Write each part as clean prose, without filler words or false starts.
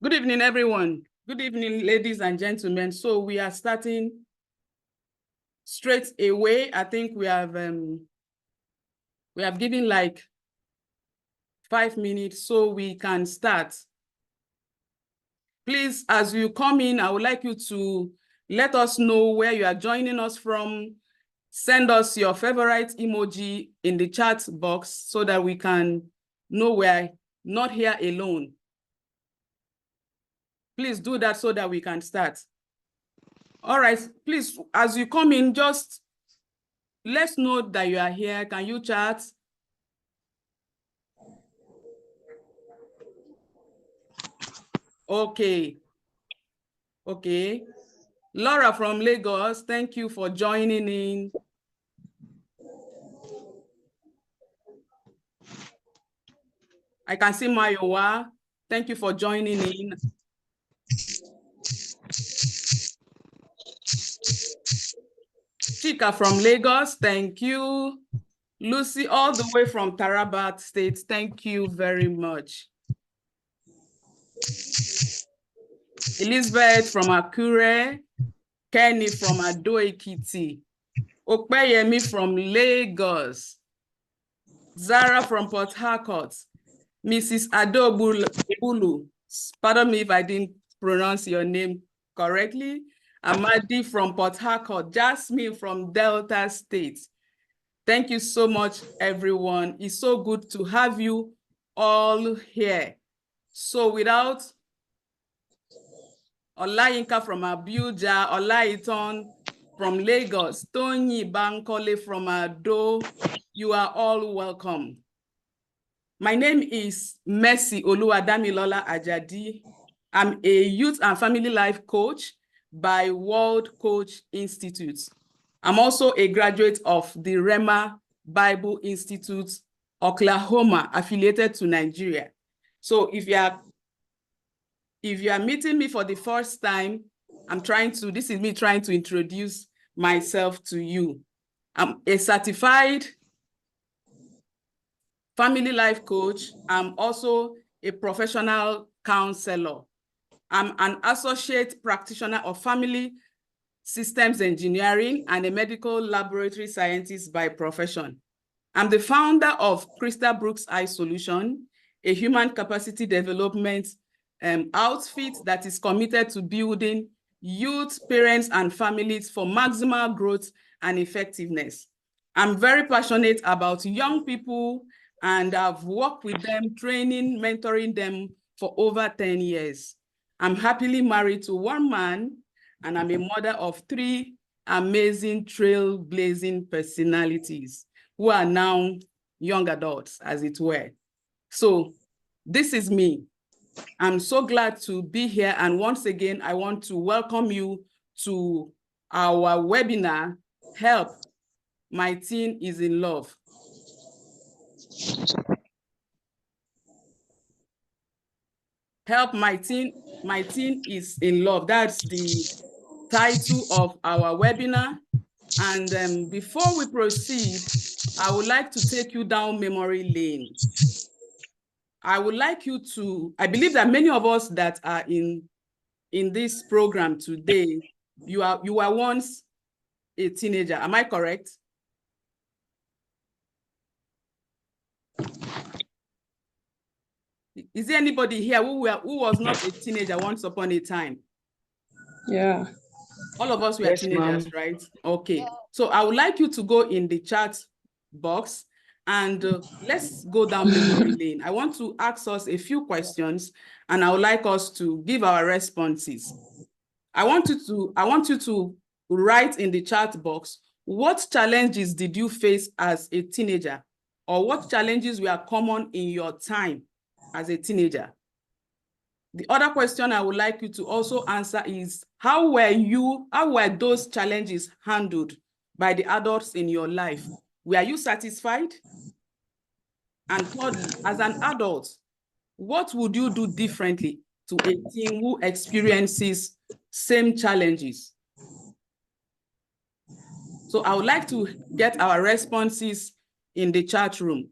Good evening, everyone. Good evening, ladies and gentlemen. So we are starting straight away. I think we have given like 5 minutes so we can start. Please, as you come in, I would like you to let us know where you are joining us from. Send us your favorite emoji in the chat box so that we can know we're not here alone. Please do that so that we can start. All right, please, as you come in, just let's know that you are here. Can you chat? Okay. Okay. Laura from Lagos, thank you for joining in. I can see Mayowa. Thank you for joining in. Chika from Lagos, thank you. Lucy, all the way from Taraba State, thank you very much. Elizabeth from Akure, Kenny from Ado-Ekiti, Opeyemi from Lagos, Zara from Port Harcourt, Mrs. Adobulu, pardon me if I didn't pronounce your name correctly, Amadi from Port Harcourt, Jasmine from Delta State. Thank you so much, everyone. It's so good to have you all here. So without Olayinka from Abuja, Olaiton from Lagos, Tony Bankole from Ado, you are all welcome. My name is Mercy Oluwadamilola Ajadi. I'm a youth and family life coach by World Coach Institute. I'm also a graduate of the Rema Bible Institute, Oklahoma, affiliated to Nigeria. So if you are meeting me for the first time, this is me trying to introduce myself to you. I'm a certified family life coach. I'm also a professional counselor. I'm an associate practitioner of family systems engineering and a medical laboratory scientist by profession. I'm the founder of Crystal Brooks Eye Solution, a human capacity development outfit that is committed to building youth, parents, and families for maximal growth and effectiveness. I'm very passionate about young people, and I've worked with them, training, mentoring them for over 10 years. I'm happily married to one man, and I'm a mother of 3 amazing trailblazing personalities who are now young adults, as it were. So this is me. I'm so glad to be here. And once again, I want to welcome you to our webinar, Help, My Teen is in Love. Help, My Teen is in Love. That's the title of our webinar. And before we proceed, I would like to take you down memory lane. I would like you to, I believe that many of us that are in this program today, you were once a teenager. Am I correct? Is there anybody here who was not a teenager once upon a time? Yeah. All of us were teenagers, right? Okay. So I would like you to go in the chat box and let's go down memory lane. I want to ask us a few questions and I would like us to give our responses. I want you to write in the chat box, what challenges did you face as a teenager? Or what challenges were common in your time as a teenager? The other question I would like you to also answer is, how were those challenges handled by the adults in your life? Were you satisfied? And thirdly, as an adult, what would you do differently to a teen who experiences same challenges? So I would like to get our responses in the chat room.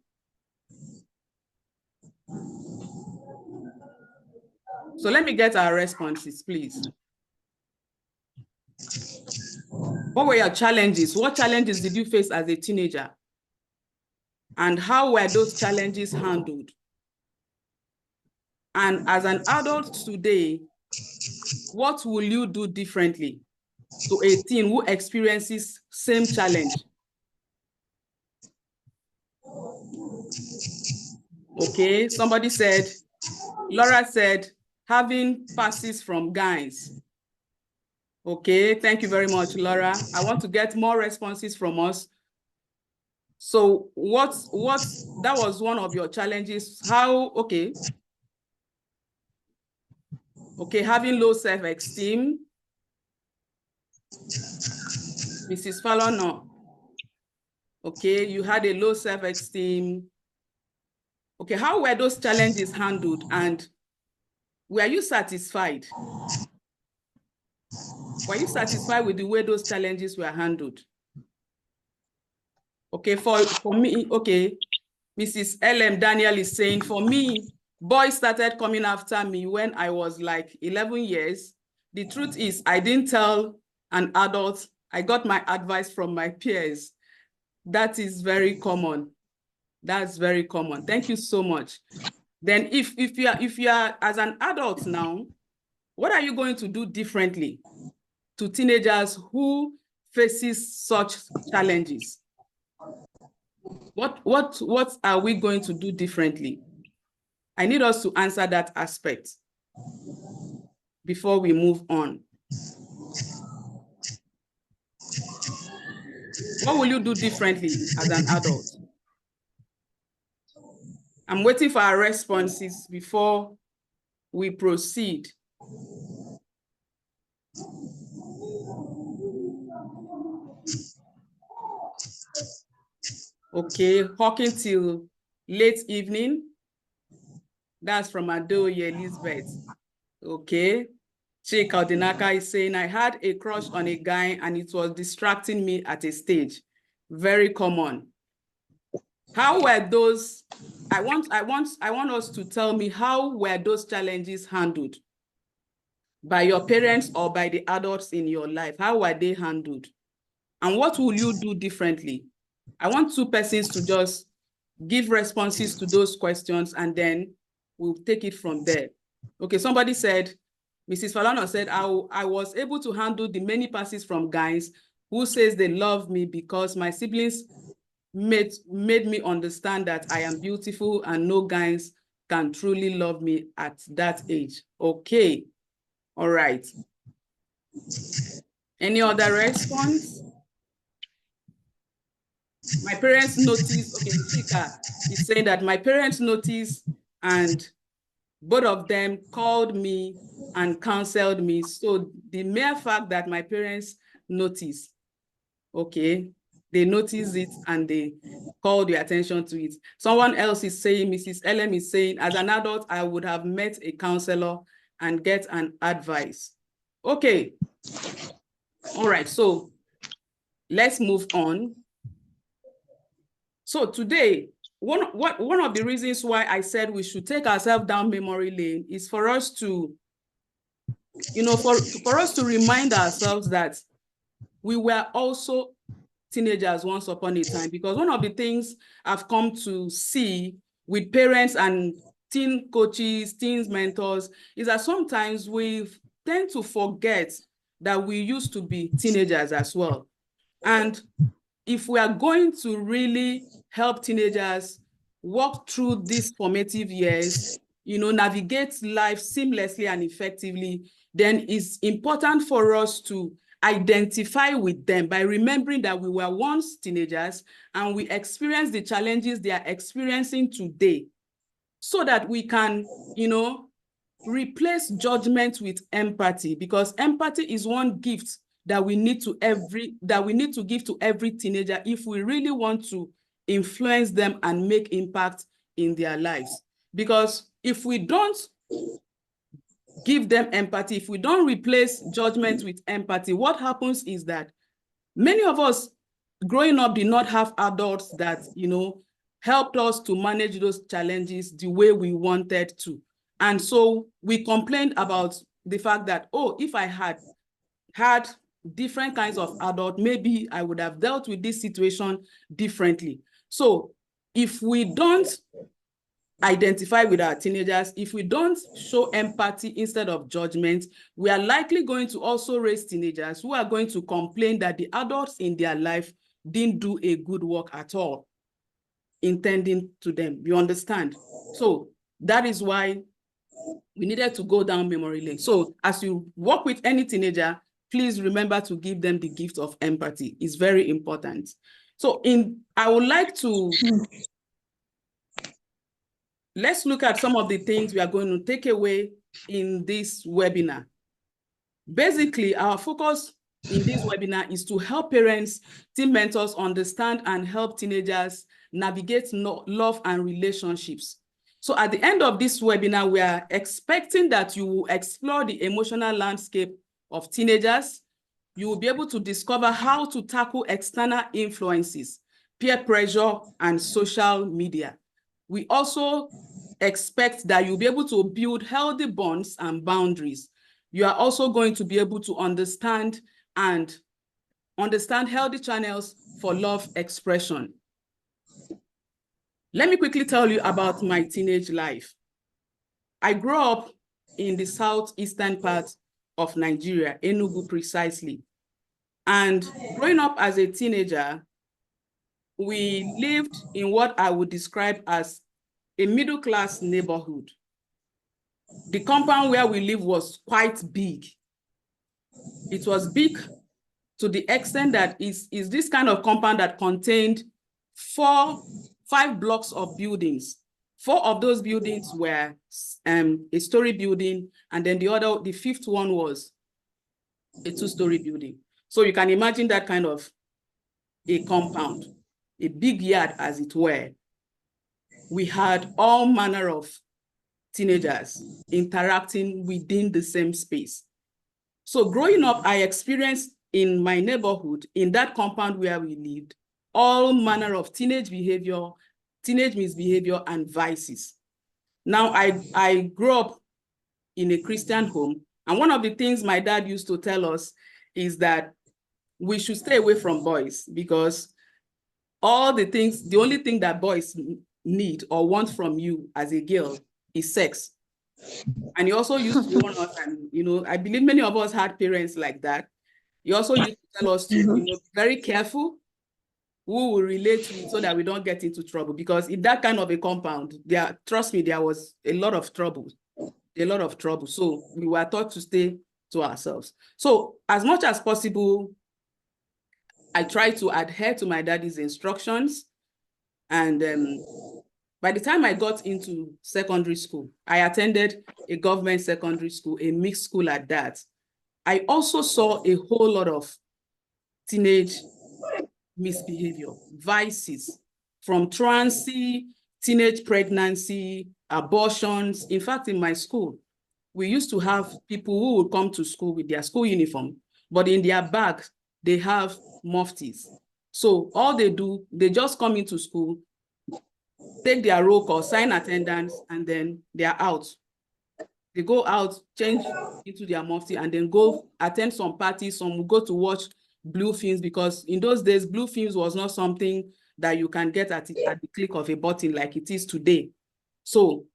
So let me get our responses, please. What were your challenges? What challenges did you face as a teenager? And how were those challenges handled? And as an adult today, what will you do differently to a teen who experiences same challenge? Okay, somebody said, Laura said, having passes from guys. Okay, thank you very much, Laura. I want to get more responses from us. So that was one of your challenges. How, okay, having low self-esteem. Mrs. Fallon, okay, you had a low self-esteem. Okay, how were those challenges handled and were you satisfied? Were you satisfied with the way those challenges were handled? Okay, for me, okay, Mrs. L.M. Daniel is saying, for me, boys started coming after me when I was like 11 years. The truth is, I didn't tell an adult. I got my advice from my peers. That is very common. That's very common. Thank you so much. Then if you are as an adult now, what are you going to do differently to teenagers who faces such challenges? What are we going to do differently? I need us to answer that aspect before we move on. What will you do differently as an adult? I'm waiting for our responses before we proceed. Okay, hawking till late evening. That's from Adoye Elizabeth. Okay. Chika Odinaka is saying, I had a crush on a guy and it was distracting me at a stage. Very common. How were those, I want us to tell me how were those challenges handled by your parents or by the adults in your life? How were they handled? And what will you do differently? I want two persons to just give responses to those questions and then we'll take it from there. Okay, somebody said, Mrs. Falana said, I was able to handle the many passes from guys who says they love me because my siblings made me understand that I am beautiful and no guys can truly love me at that age. Okay, all right. Any other response? My parents noticed, okay, Chika is saying that my parents noticed and both of them called me and counseled me. So the mere fact that my parents noticed, okay, they noticed it and they called your attention to it. Someone else is saying, Mrs. LM is saying, as an adult, I would have met a counselor and get an advice. Okay. All right, so let's move on. So today, one of the reasons why I said we should take ourselves down memory lane is for us to, you know, for us to remind ourselves that we were also teenagers once upon a time, because one of the things I've come to see with parents and teen coaches, teens mentors, is that sometimes we tend to forget that we used to be teenagers as well. And if we are going to really help teenagers walk through these formative years, you know, navigate life seamlessly and effectively, then it's important for us to identify with them by remembering that we were once teenagers and we experienced the challenges they are experiencing today, so that we can, you know, replace judgment with empathy, because empathy is one gift that we need to give to every teenager if we really want to influence them and make impact in their lives. Because if we don't give them empathy, if we don't replace judgment with empathy, what happens is that many of us growing up did not have adults that, you know, helped us to manage those challenges the way we wanted to. And so we complained about the fact that, oh, if I had different kinds of adult, maybe I would have dealt with this situation differently. So if we don't identify with our teenagers, if we don't show empathy instead of judgment, we are likely going to also raise teenagers who are going to complain that the adults in their life didn't do a good work at all, intending to them. You understand? So that is why we needed to go down memory lane. So as you work with any teenager, please remember to give them the gift of empathy. It's very important. So I would like to, let's look at some of the things we are going to take away in this webinar. Basically, our focus in this webinar is to help parents, teen mentors understand and help teenagers navigate love and relationships. So at the end of this webinar, we are expecting that you will explore the emotional landscape of teenagers. You will be able to discover how to tackle external influences, peer pressure, and social media. We also expect that you'll be able to build healthy bonds and boundaries. You are also going to be able to understand healthy channels for love expression. Let me quickly tell you about my teenage life. I grew up in the southeastern part of Nigeria, Enugu precisely. And growing up as a teenager, we lived in what I would describe as a middle-class neighborhood. The compound where we live was quite big. It was big to the extent that is this kind of compound that contained 5 blocks of buildings. 4 of those buildings were a story building, and then the 5th one was a 2-story building. So you can imagine that kind of a compound, a big yard as it were. We had all manner of teenagers interacting within the same space. So growing up, I experienced in my neighborhood, in that compound where we lived, all manner of teenage behavior, teenage misbehavior, and vices. Now, I grew up in a Christian home, and one of the things my dad used to tell us is that we should stay away from boys, because the only thing that boys need or want from you as a girl is sex. And he also used to warn us, and I believe many of us had parents like that. He also used to tell us to be very careful who will relate to so that we don't get into trouble, because in that kind of a compound, trust me, there was a lot of trouble. So we were taught to stay to ourselves. So as much as possible, I tried to adhere to my daddy's instructions. And by the time I got into secondary school, I attended a government secondary school, a mixed school at that. I also saw a whole lot of teenage misbehavior, vices, from truancy, teenage pregnancy, abortions. In fact, in my school, we used to have people who would come to school with their school uniform, but in their bag, they have muftis. So all they do, they just come into school, take their roll call, sign attendance, and then they're out. They go out, change into their mufti, and then go attend some parties. Some will go to watch blue films, because in those days, blue films was not something that you can get at the click of a button like it is today. So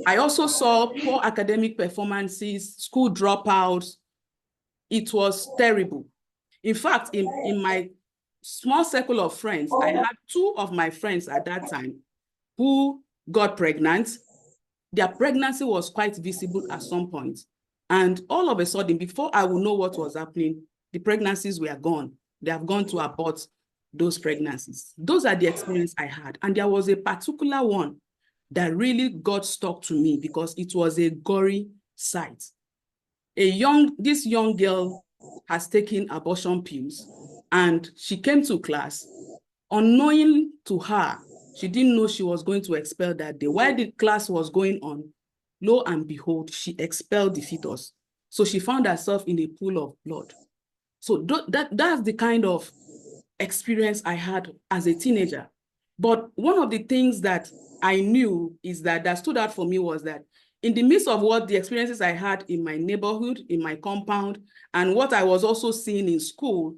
I also saw poor academic performances, school dropouts. It was terrible. In fact, in my small circle of friends, I had 2 of my friends at that time who got pregnant. Their pregnancy was quite visible at some point. And all of a sudden, before I would know what was happening, the pregnancies were gone. They have gone to abort those pregnancies. Those are the experiences I had. And there was a particular one that really got stuck to me, because it was a gory sight. This young girl has taken abortion pills, and she came to class. Unknowing to her, she didn't know she was going to expel that day. While the class was going on, lo and behold, she expelled the fetus. So she found herself in a pool of blood. So that's the kind of experience I had as a teenager. But one of the things that I knew is that stood out for me was that in the midst of what the experiences I had in my neighborhood, in my compound, and what I was also seeing in school,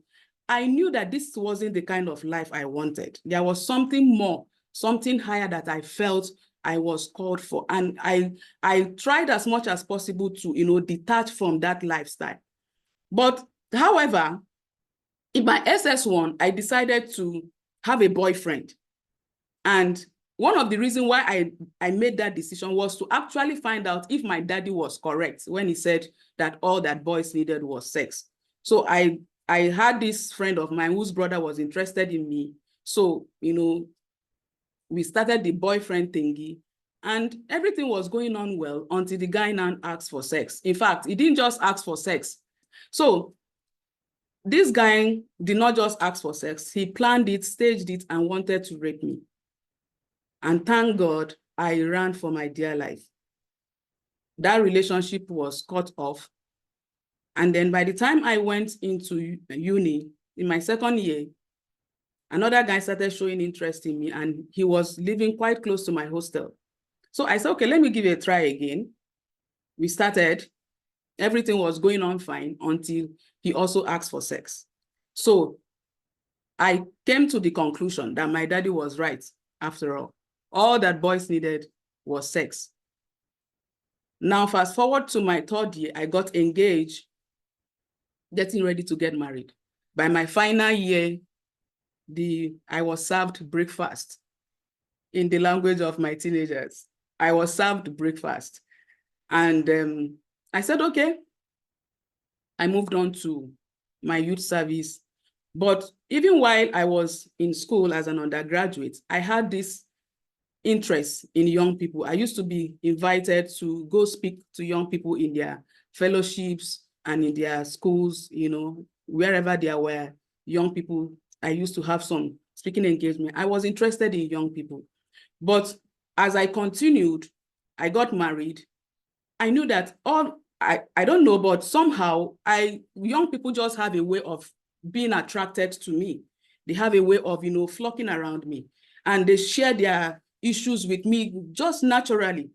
I knew that this wasn't the kind of life I wanted. There was something more, something higher that I felt I was called for. And I tried as much as possible to, detach from that lifestyle. But however, in my SS1, I decided to have a boyfriend. And one of the reasons why I made that decision was to actually find out if my daddy was correct when he said that all that boys needed was sex. So I had this friend of mine whose brother was interested in me. So, we started the boyfriend thingy, and everything was going on well until the guy now asked for sex. In fact, he didn't just ask for sex. So this guy did not just ask for sex. He planned it, staged it, and wanted to rape me. And thank God, I ran for my dear life. That relationship was cut off. And then by the time I went into uni, in my second year, another guy started showing interest in me, and he was living quite close to my hostel. So I said, okay, let me give it a try again. We started, everything was going on fine until he also asked for sex. So I came to the conclusion that my daddy was right after all. All that boys needed was sex. Now, fast forward to my third year, I got engaged, getting ready to get married. By my final year, I was served breakfast in the language of my teenagers. I was served breakfast. And I said, okay. I moved on to my youth service. But even while I was in school as an undergraduate, I had this interest in young people. I used to be invited to go speak to young people in their fellowships and in their schools, wherever there were young people. I used to have some speaking engagement. I was interested in young people. But as I continued, I got married. I knew that I don't know, but somehow young people just have a way of being attracted to me. They have a way of, flocking around me, and they share their issues with me just naturally.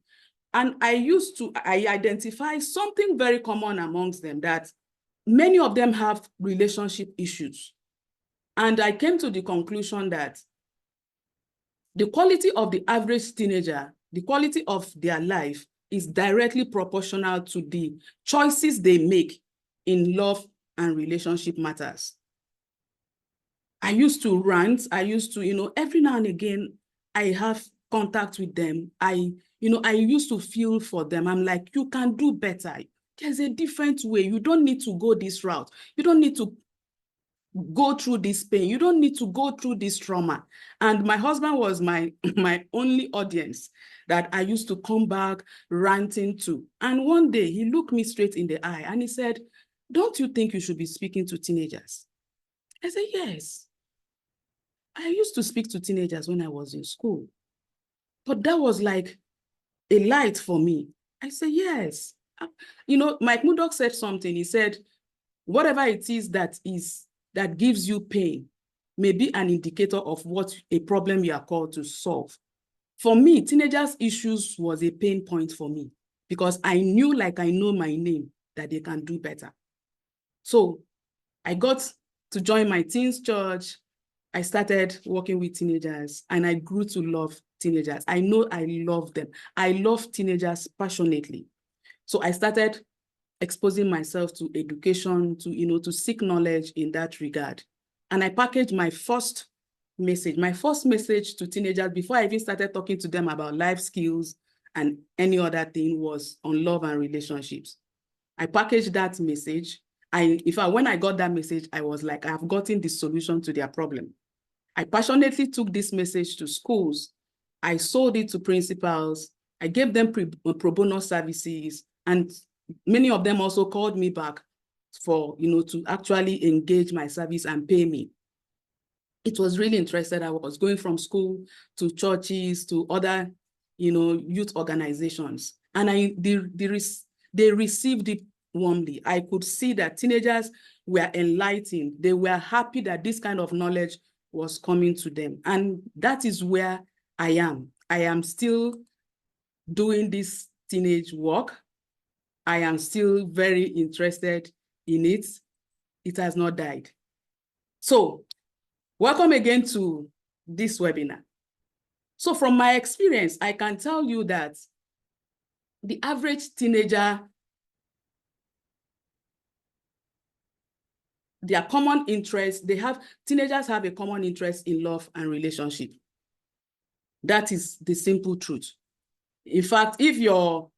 And I identify something very common amongst them, that many of them have relationship issues. And I came to the conclusion that the quality of the average teenager, the quality of their life, is directly proportional to the choices they make in love and relationship matters. I used to rant. I used to, every now and again, I have contact with them. I used to feel for them. I'm like, you can do better. There's a different way. You don't need to go this route. You don't need to go through this pain. You don't need to go through this trauma. And my husband was my only audience that I used to come back ranting to. And one day he looked me straight in the eye and he said, don't you think you should be speaking to teenagers? I said, yes. I used to speak to teenagers when I was in school, but that was like a light for me. I said, yes. Mike Murdoch said something. He said, whatever it is that gives you pain may be an indicator of what a problem you are called to solve. For me, teenagers' issues was a pain point for me, because I knew, like I know my name, that they can do better. So I got to join my teens church. I started working with teenagers, and I grew to love teenagers. I know I love them. I love teenagers passionately. So I started exposing myself to education, to seek knowledge in that regard. And I packaged my first message to teenagers before I even started talking to them about life skills and any other thing, was on love and relationships. I packaged that message. When I got that message, I was like, I've gotten the solution to their problem. I passionately took this message to schools. I sold it to principals. I gave them pro bono services, and many of them also called me back for, to actually engage my service and pay me. It was really interesting. I was going from school to churches to other, youth organizations, and they received it warmly. I could see that teenagers were enlightened. They were happy that this kind of knowledge was coming to them. And that is where I am. I am still doing this teenage work. I am still very interested in it. It has not died. So, welcome again to this webinar. So from my experience, I can tell you that the average teenager, their common interest, teenagers have a common interest in love and relationship. That is the simple truth. In fact, if your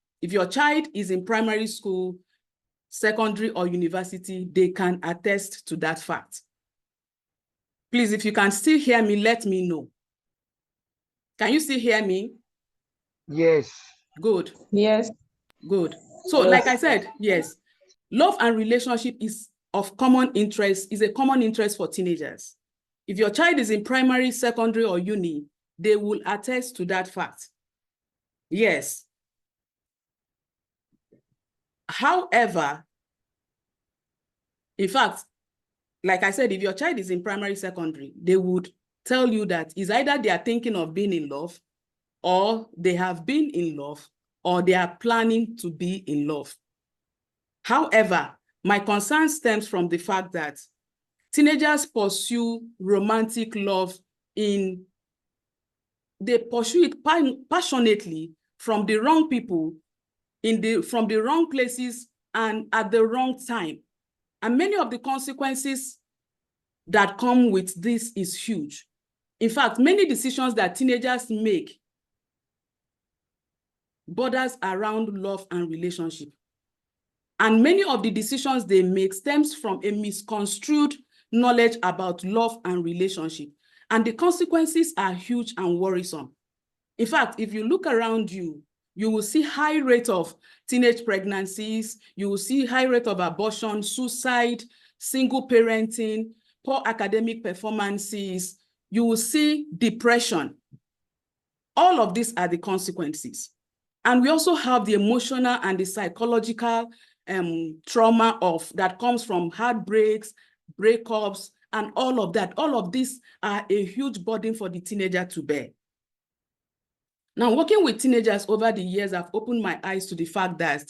child is in primary school, secondary, or university, they can attest to that fact. Please, if you can still hear me, let me know. Can you still hear me? Yes. Good. Yes. Good. So like I said, yes, love and relationship is of common interest, is a common interest for teenagers. If your child is in primary, secondary, or uni, they will attest to that fact. Yes. However, in fact, like I said, if your child is in primary, secondary, they would tell you that it's either they are thinking of being in love, or they have been in love, or they are planning to be in love. However, my concern stems from the fact that teenagers pursue romantic love they pursue it passionately from the wrong people, from the wrong places, and at the wrong time. And many of the consequences that come with this is huge. In fact, many decisions that teenagers make borders around love and relationship. And many of the decisions they make stems from a misconstrued knowledge about love and relationship. And the consequences are huge and worrisome. In fact, if you look around you, you will see high rate of teenage pregnancies, you will see high rate of abortion, suicide, single parenting, poor academic performances, you will see depression. All of these are the consequences. And we also have the emotional and the psychological trauma that comes from heartbreaks, breakups, and all of that. All of these are a huge burden for the teenager to bear. Now, working with teenagers over the years, I've opened my eyes to the fact that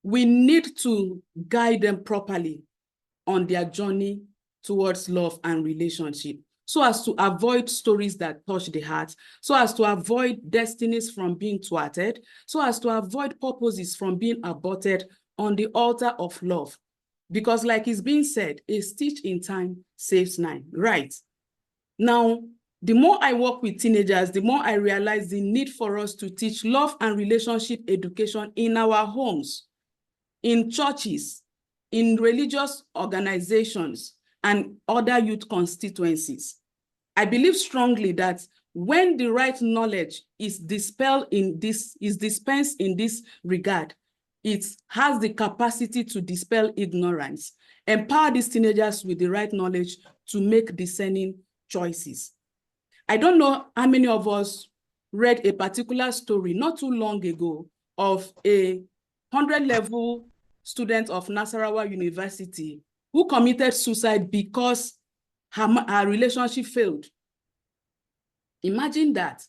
we need to guide them properly on their journey towards love and relationship, so as to avoid stories that touch the heart, so as to avoid destinies from being thwarted, so as to avoid purposes from being aborted on the altar of love. Because like it's being said, a stitch in time saves 9, right? Now, the more I work with teenagers, the more I realize the need for us to teach love and relationship education in our homes, in churches, in religious organizations, and other youth constituencies. I believe strongly that when the right knowledge is dispensed in this regard, it has the capacity to dispel ignorance, empower these teenagers with the right knowledge to make discerning choices. I don't know how many of us read a particular story not too long ago of a 100-level student of Nasarawa University who committed suicide because her relationship failed. Imagine that.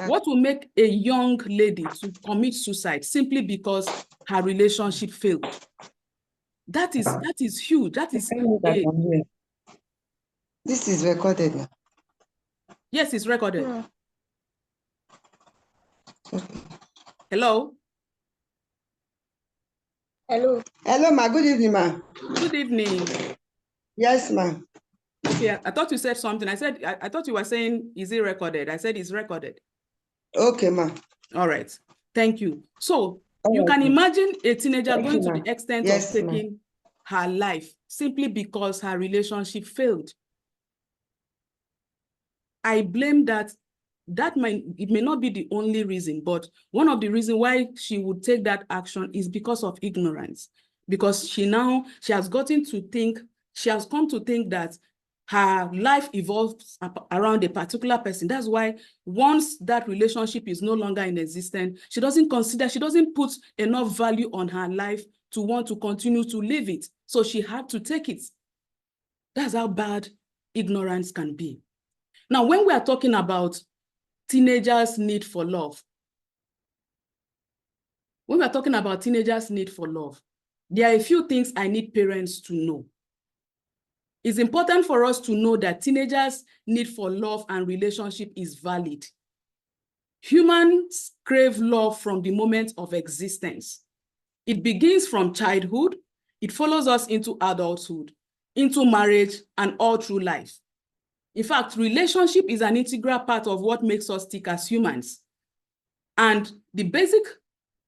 What will make a young lady to commit suicide simply because her relationship failed? That is huge. That is This is recorded now. Yes, it's recorded. Yeah. Okay. Hello. Hello. Hello, ma. Good evening, ma. Good evening. Yes, ma. Okay, I thought you said something. I thought you were saying, is it recorded? I said it's recorded. Okay, ma. All right. Thank you. So you can imagine a teenager going to the extent of taking her life simply because her relationship failed. I blame that. It may not be the only reason, but one of the reasons why she would take that action is because of ignorance. Because she has come to think that her life evolves around a particular person. That's why once that relationship is no longer in existence, she doesn't put enough value on her life to want to continue to live it. So she had to take it. That's how bad ignorance can be. Now, when we are talking about teenagers' need for love. When we're talking about teenagers' need for love, there are a few things I need parents to know. It's important for us to know that teenagers' need for love and relationship is valid. Humans crave love from the moment of existence. It begins from childhood, it follows us into adulthood, into marriage, and all through life. In fact, relationship is an integral part of what makes us tick as humans. And the basic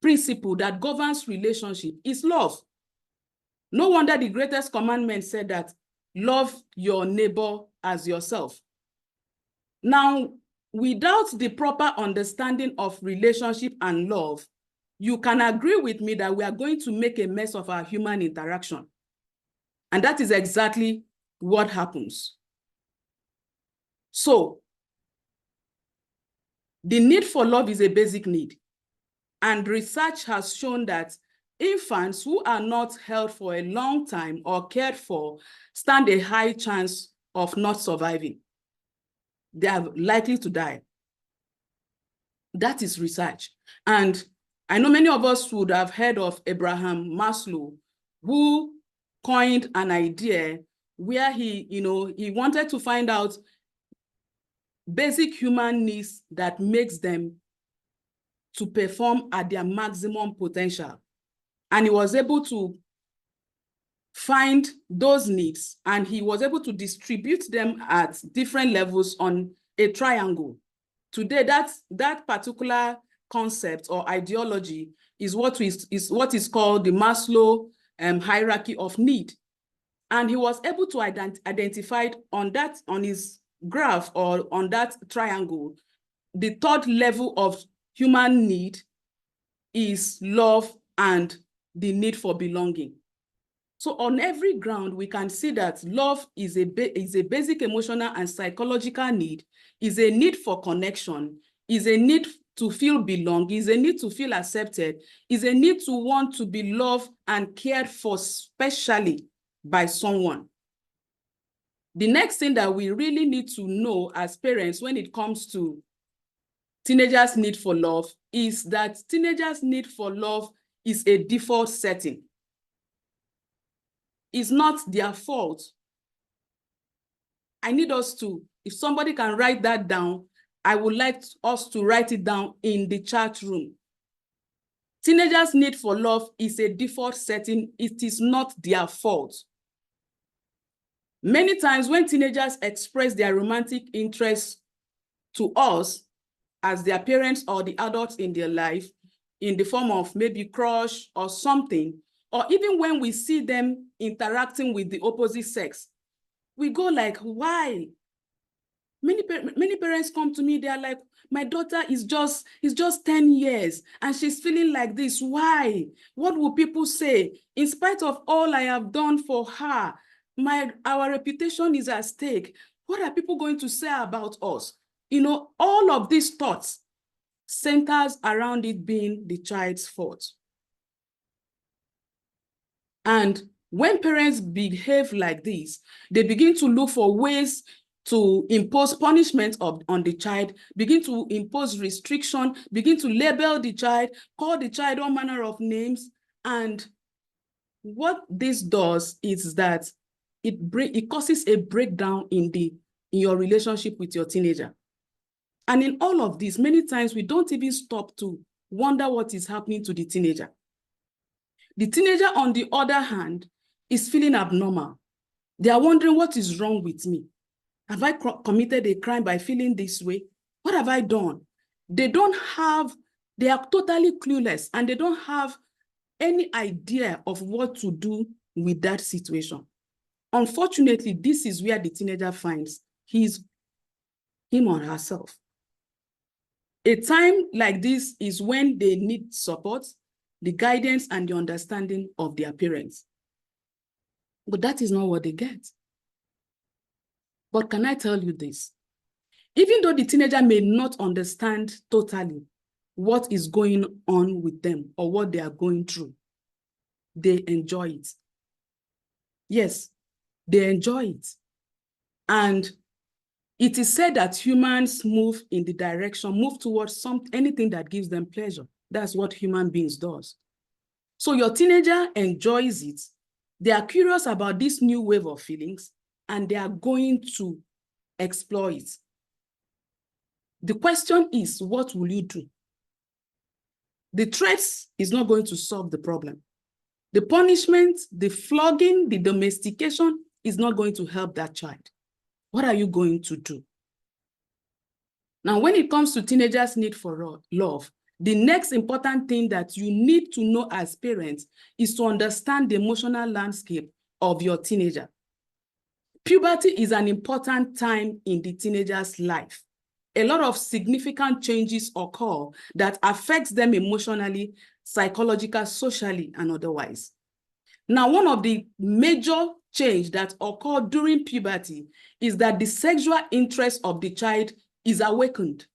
principle that governs relationship is love. No wonder the greatest commandment said that love your neighbor as yourself. Now, without the proper understanding of relationship and love, you can agree with me that we are going to make a mess of our human interaction. And that is exactly what happens. So, the need for love is a basic need. And research has shown that infants who are not held for a long time or cared for stand a high chance of not surviving. They are likely to die. That is research. And I know many of us would have heard of Abraham Maslow, who coined an idea where he wanted to find out basic human needs that makes them to perform at their maximum potential. And he was able to find those needs, and he was able to distribute them at different levels on a triangle. Today, that particular concept or ideology is what is called the Maslow hierarchy of need. And he was able to identify on his graph or on that triangle, the third level of human need is love and the need for belonging. So on every ground, we can see that love is a basic emotional and psychological need, is a need for connection, is a need to feel belong, is a need to feel accepted, is a need to want to be loved and cared for specially by someone. The next thing that we really need to know as parents when it comes to teenagers' need for love is that teenagers' need for love is a default setting. It's not their fault. I need us to, if somebody can write that down, I would like us to write it down in the chat room. Teenagers' need for love is a default setting. It is not their fault. Many times when teenagers express their romantic interest to us as their parents or the adults in their life in the form of maybe crush or something, or even when we see them interacting with the opposite sex, we go like, why? Many parents come to me, they are like, my daughter is just 10 years and she's feeling like this. Why? What will people say? In spite of all I have done for her, our reputation is at stake. What are people going to say about us? All of these thoughts centers around it being the child's fault. And when parents behave like this, they begin to look for ways to impose punishment on the child, begin to impose restriction, begin to label the child, call the child all manner of names. And what this does is that it causes a breakdown in your relationship with your teenager. And in all of this, many times we don't even stop to wonder what is happening to the teenager. The teenager, on the other hand, is feeling abnormal. They are wondering, what is wrong with me? Have I committed a crime by feeling this way? What have I done? They are totally clueless, and they don't have any idea of what to do with that situation. Unfortunately, this is where the teenager finds him or herself. A time like this is when they need support, the guidance, and the understanding of their parents. But that is not what they get. But can I tell you this? Even though the teenager may not understand totally what is going on with them or what they are going through, they enjoy it. Yes, they enjoy it. And It is said that humans move towards anything that gives them pleasure. That's what human beings does. So your teenager enjoys it. They are curious about this new wave of feelings, and they are going to explore it. The question is, what will you do? The threats is not going to solve the problem. The punishment, the flogging, the domestication is not going to help that child. What are you going to do? Now, when it comes to teenagers' need for love, the next important thing that you need to know as parents is to understand the emotional landscape of your teenager. Puberty is an important time in the teenager's life. A lot of significant changes occur that affects them emotionally, psychologically, socially, and otherwise. Now, one of the major changes that occur during puberty is that the sexual interest of the child is awakened.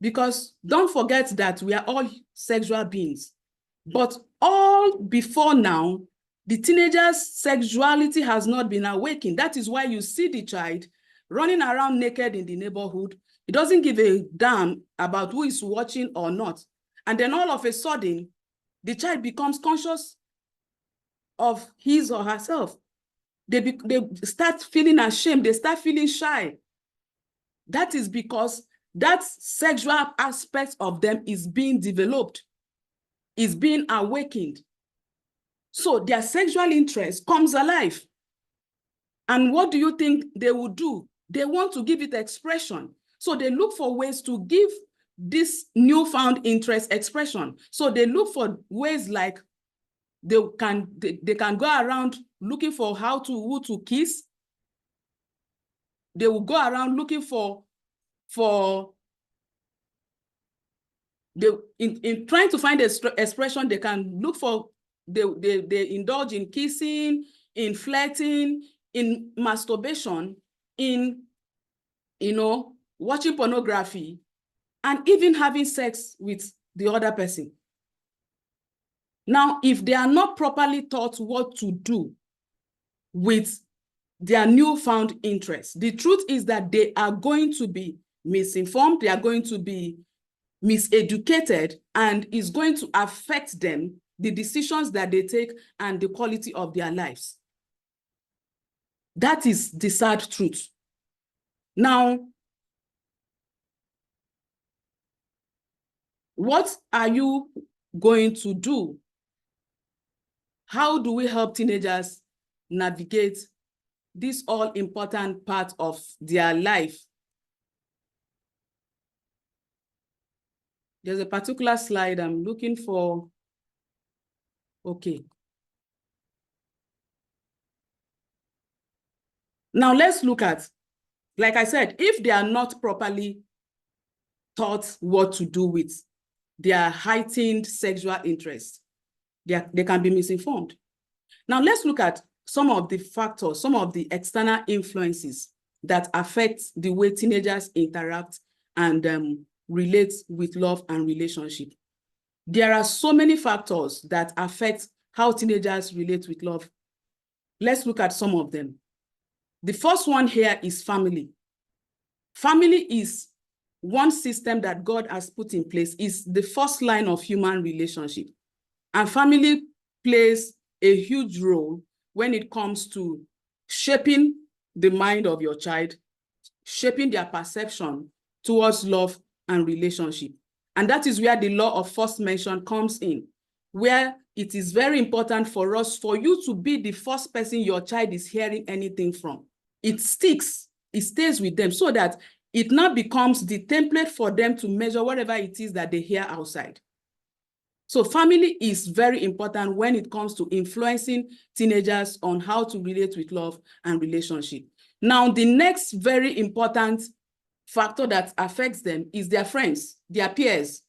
Because don't forget that we are all sexual beings. But all before now, the teenager's sexuality has not been awakened. That is why you see the child running around naked in the neighborhood. He doesn't give a damn about who is watching or not. And then all of a sudden, the child becomes conscious of his or herself. They start feeling ashamed. They start feeling shy. That is because that sexual aspect of them is being developed, is being awakened. So their sexual interest comes alive. And what do you think they will do? They want to give it expression. So they look for ways to give this newfound interest expression. So they look for ways like they can go around looking for who to kiss. They will go around looking in trying to find an expression. They can look for, they indulge in kissing, in flirting, in masturbation, in, watching pornography, and even having sex with the other person. Now, if they are not properly taught what to do with their newfound interest, the truth is that they are going to be misinformed, they are going to be miseducated, and is going to affect them, the decisions that they take, and the quality of their lives. That is the sad truth. Now, what are you going to do? How do we help teenagers navigate this all-important part of their life? There's a particular slide I'm looking for. Okay. Now let's look at, like I said, if they are not properly taught what to do with their heightened sexual interest, they can be misinformed. Now let's look at some of the factors, some of the external influences that affect the way teenagers interact and relate with love and relationship. There are so many factors that affect how teenagers relate with love. Let's look at some of them. The first one here is family. Family is one system that God has put in place, is the first line of human relationship. And family plays a huge role when it comes to shaping the mind of your child, shaping their perception towards love and relationship. And that is where the law of first mention comes in, where it is very important for you to be the first person your child is hearing anything from. It sticks, it stays with them, so that it now becomes the template for them to measure whatever it is that they hear outside. So family is very important when it comes to influencing teenagers on how to relate with love and relationship. Now, the next very important factor that affects them is their friends, their peers.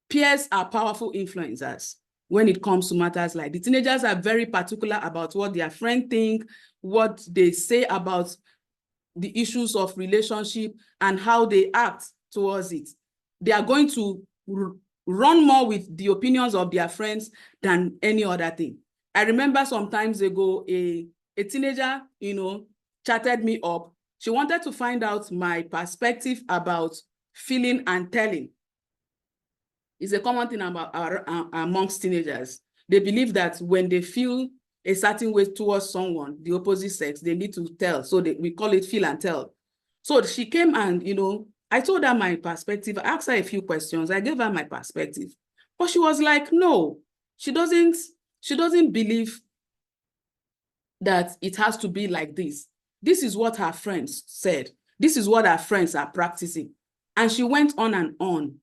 Peers are powerful influencers when it comes to matters like the teenagers are very particular about what their friends think, what they say about the issues of relationship, and how they act towards it. They are going to run more with the opinions of their friends than any other thing. I remember some times ago, a teenager, chatted me up. She wanted to find out my perspective about feeling and telling. It's a common thing amongst teenagers. They believe that when they feel a certain way towards someone, the opposite sex, they need to tell. So we call it feel and tell. So she came and, I told her my perspective. I asked her a few questions. I gave her my perspective. But she was like, no, she doesn't believe that it has to be like this. This is what her friends said. This is what her friends are practicing. And she went on and on.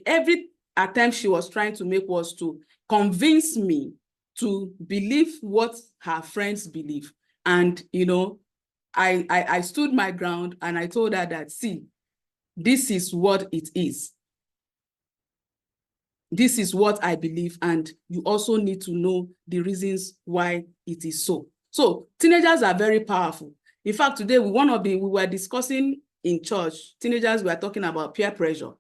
Every attempt she was trying to make was to convince me to believe what her friends believe. And, I stood my ground and I told her that, see, this is what it is. This is what I believe, and you also need to know the reasons why it is so. So teenagers are very powerful. In fact, today we were discussing in church, teenagers were talking about peer pressure.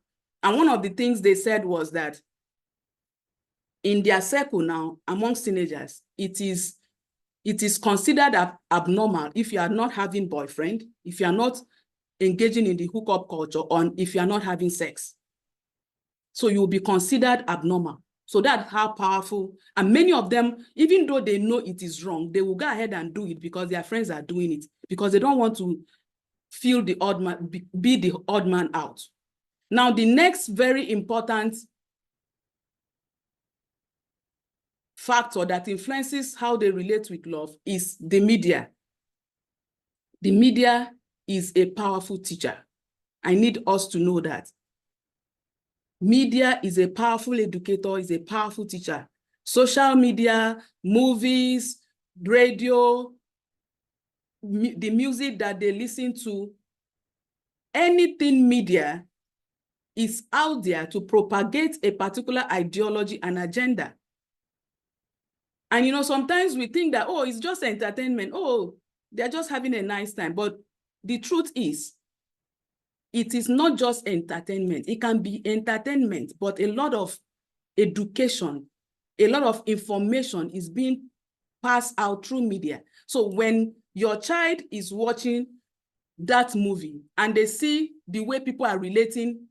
And one of the things they said was that in their circle now, amongst teenagers, it is considered abnormal if you are not having boyfriend, if you are not engaging in the hookup culture, or if you are not having sex. So you will be considered abnormal. So that's how powerful. And many of them, even though they know it is wrong, they will go ahead and do it because their friends are doing it, because they don't want to feel the odd man, be the odd man out. Now, the next very important factor that influences how they relate with love is the media. The media is a powerful teacher. I need us to know that. Media is a powerful educator, is a powerful teacher. Social media, movies, radio, the music that they listen to, anything media is out there to propagate a particular ideology and agenda. And sometimes we think that, oh, it's just entertainment. Oh, they're just having a nice time. But the truth is, it is not just entertainment. It can be entertainment, but a lot of education, a lot of information is being passed out through media. So when your child is watching that movie and they see the way people are interacting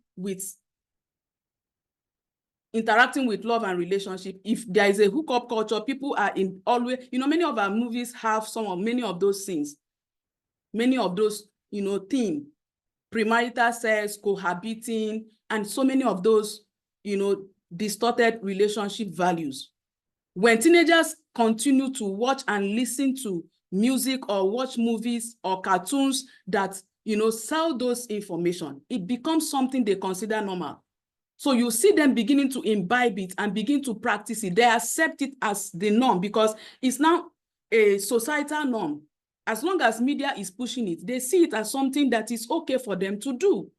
with love and relationship, if there is a hookup culture, people are many of our movies have many of those things, many of those, themes. Premarital sex, cohabiting, and so many of those, distorted relationship values. When teenagers continue to watch and listen to music or watch movies or cartoons that, sell those information, it becomes something they consider normal. So you see them beginning to imbibe it and begin to practice it. They accept it as the norm because it's now a societal norm. As long as media is pushing it, they see it as something that is okay for them to do.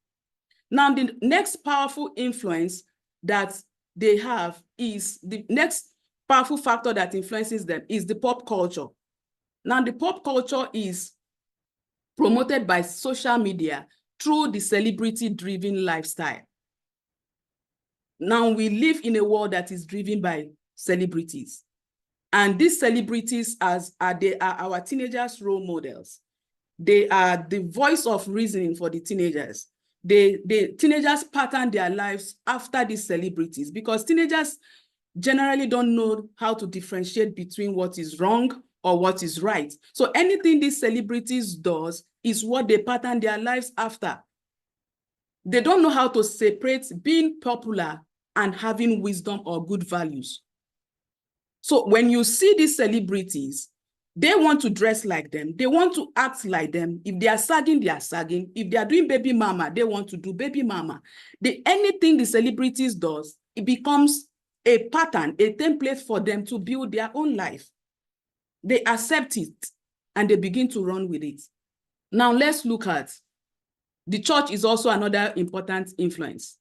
Now, the next powerful influence that they have is the next powerful factor that influences them is the pop culture. Now, the pop culture is promoted by social media through the celebrity-driven lifestyle. Now, we live in a world that is driven by celebrities. And these celebrities are our teenagers' role models. They are the voice of reasoning for the teenagers. The teenagers pattern their lives after these celebrities because teenagers generally don't know how to differentiate between what is wrong or what is right. So anything these celebrities does is what they pattern their lives after. They don't know how to separate being popular and having wisdom or good values. So when you see these celebrities, they want to dress like them. They want to act like them. If they are sagging, they are sagging. If they are doing baby mama, they want to do baby mama. Anything the celebrities does, it becomes a pattern, a template for them to build their own life. They accept it and they begin to run with it. Now let's look at the church is also another important influence.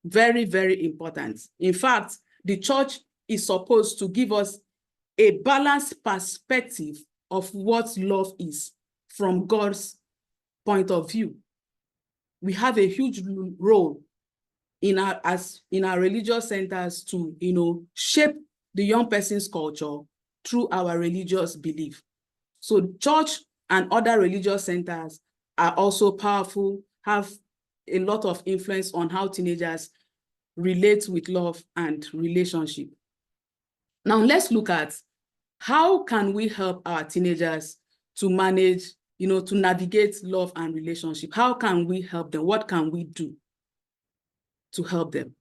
Very, very important. In fact, the church is supposed to give us a balanced perspective of what love is from God's point of view. We have a huge role in our religious centers to, shape the young person's culture through our religious belief. So church and other religious centers are also powerful, have a lot of influence on how teenagers relate with love and relationship. Now let's look at how can we help our teenagers to manage, to navigate love and relationship? How can we help them? What can we do to help them?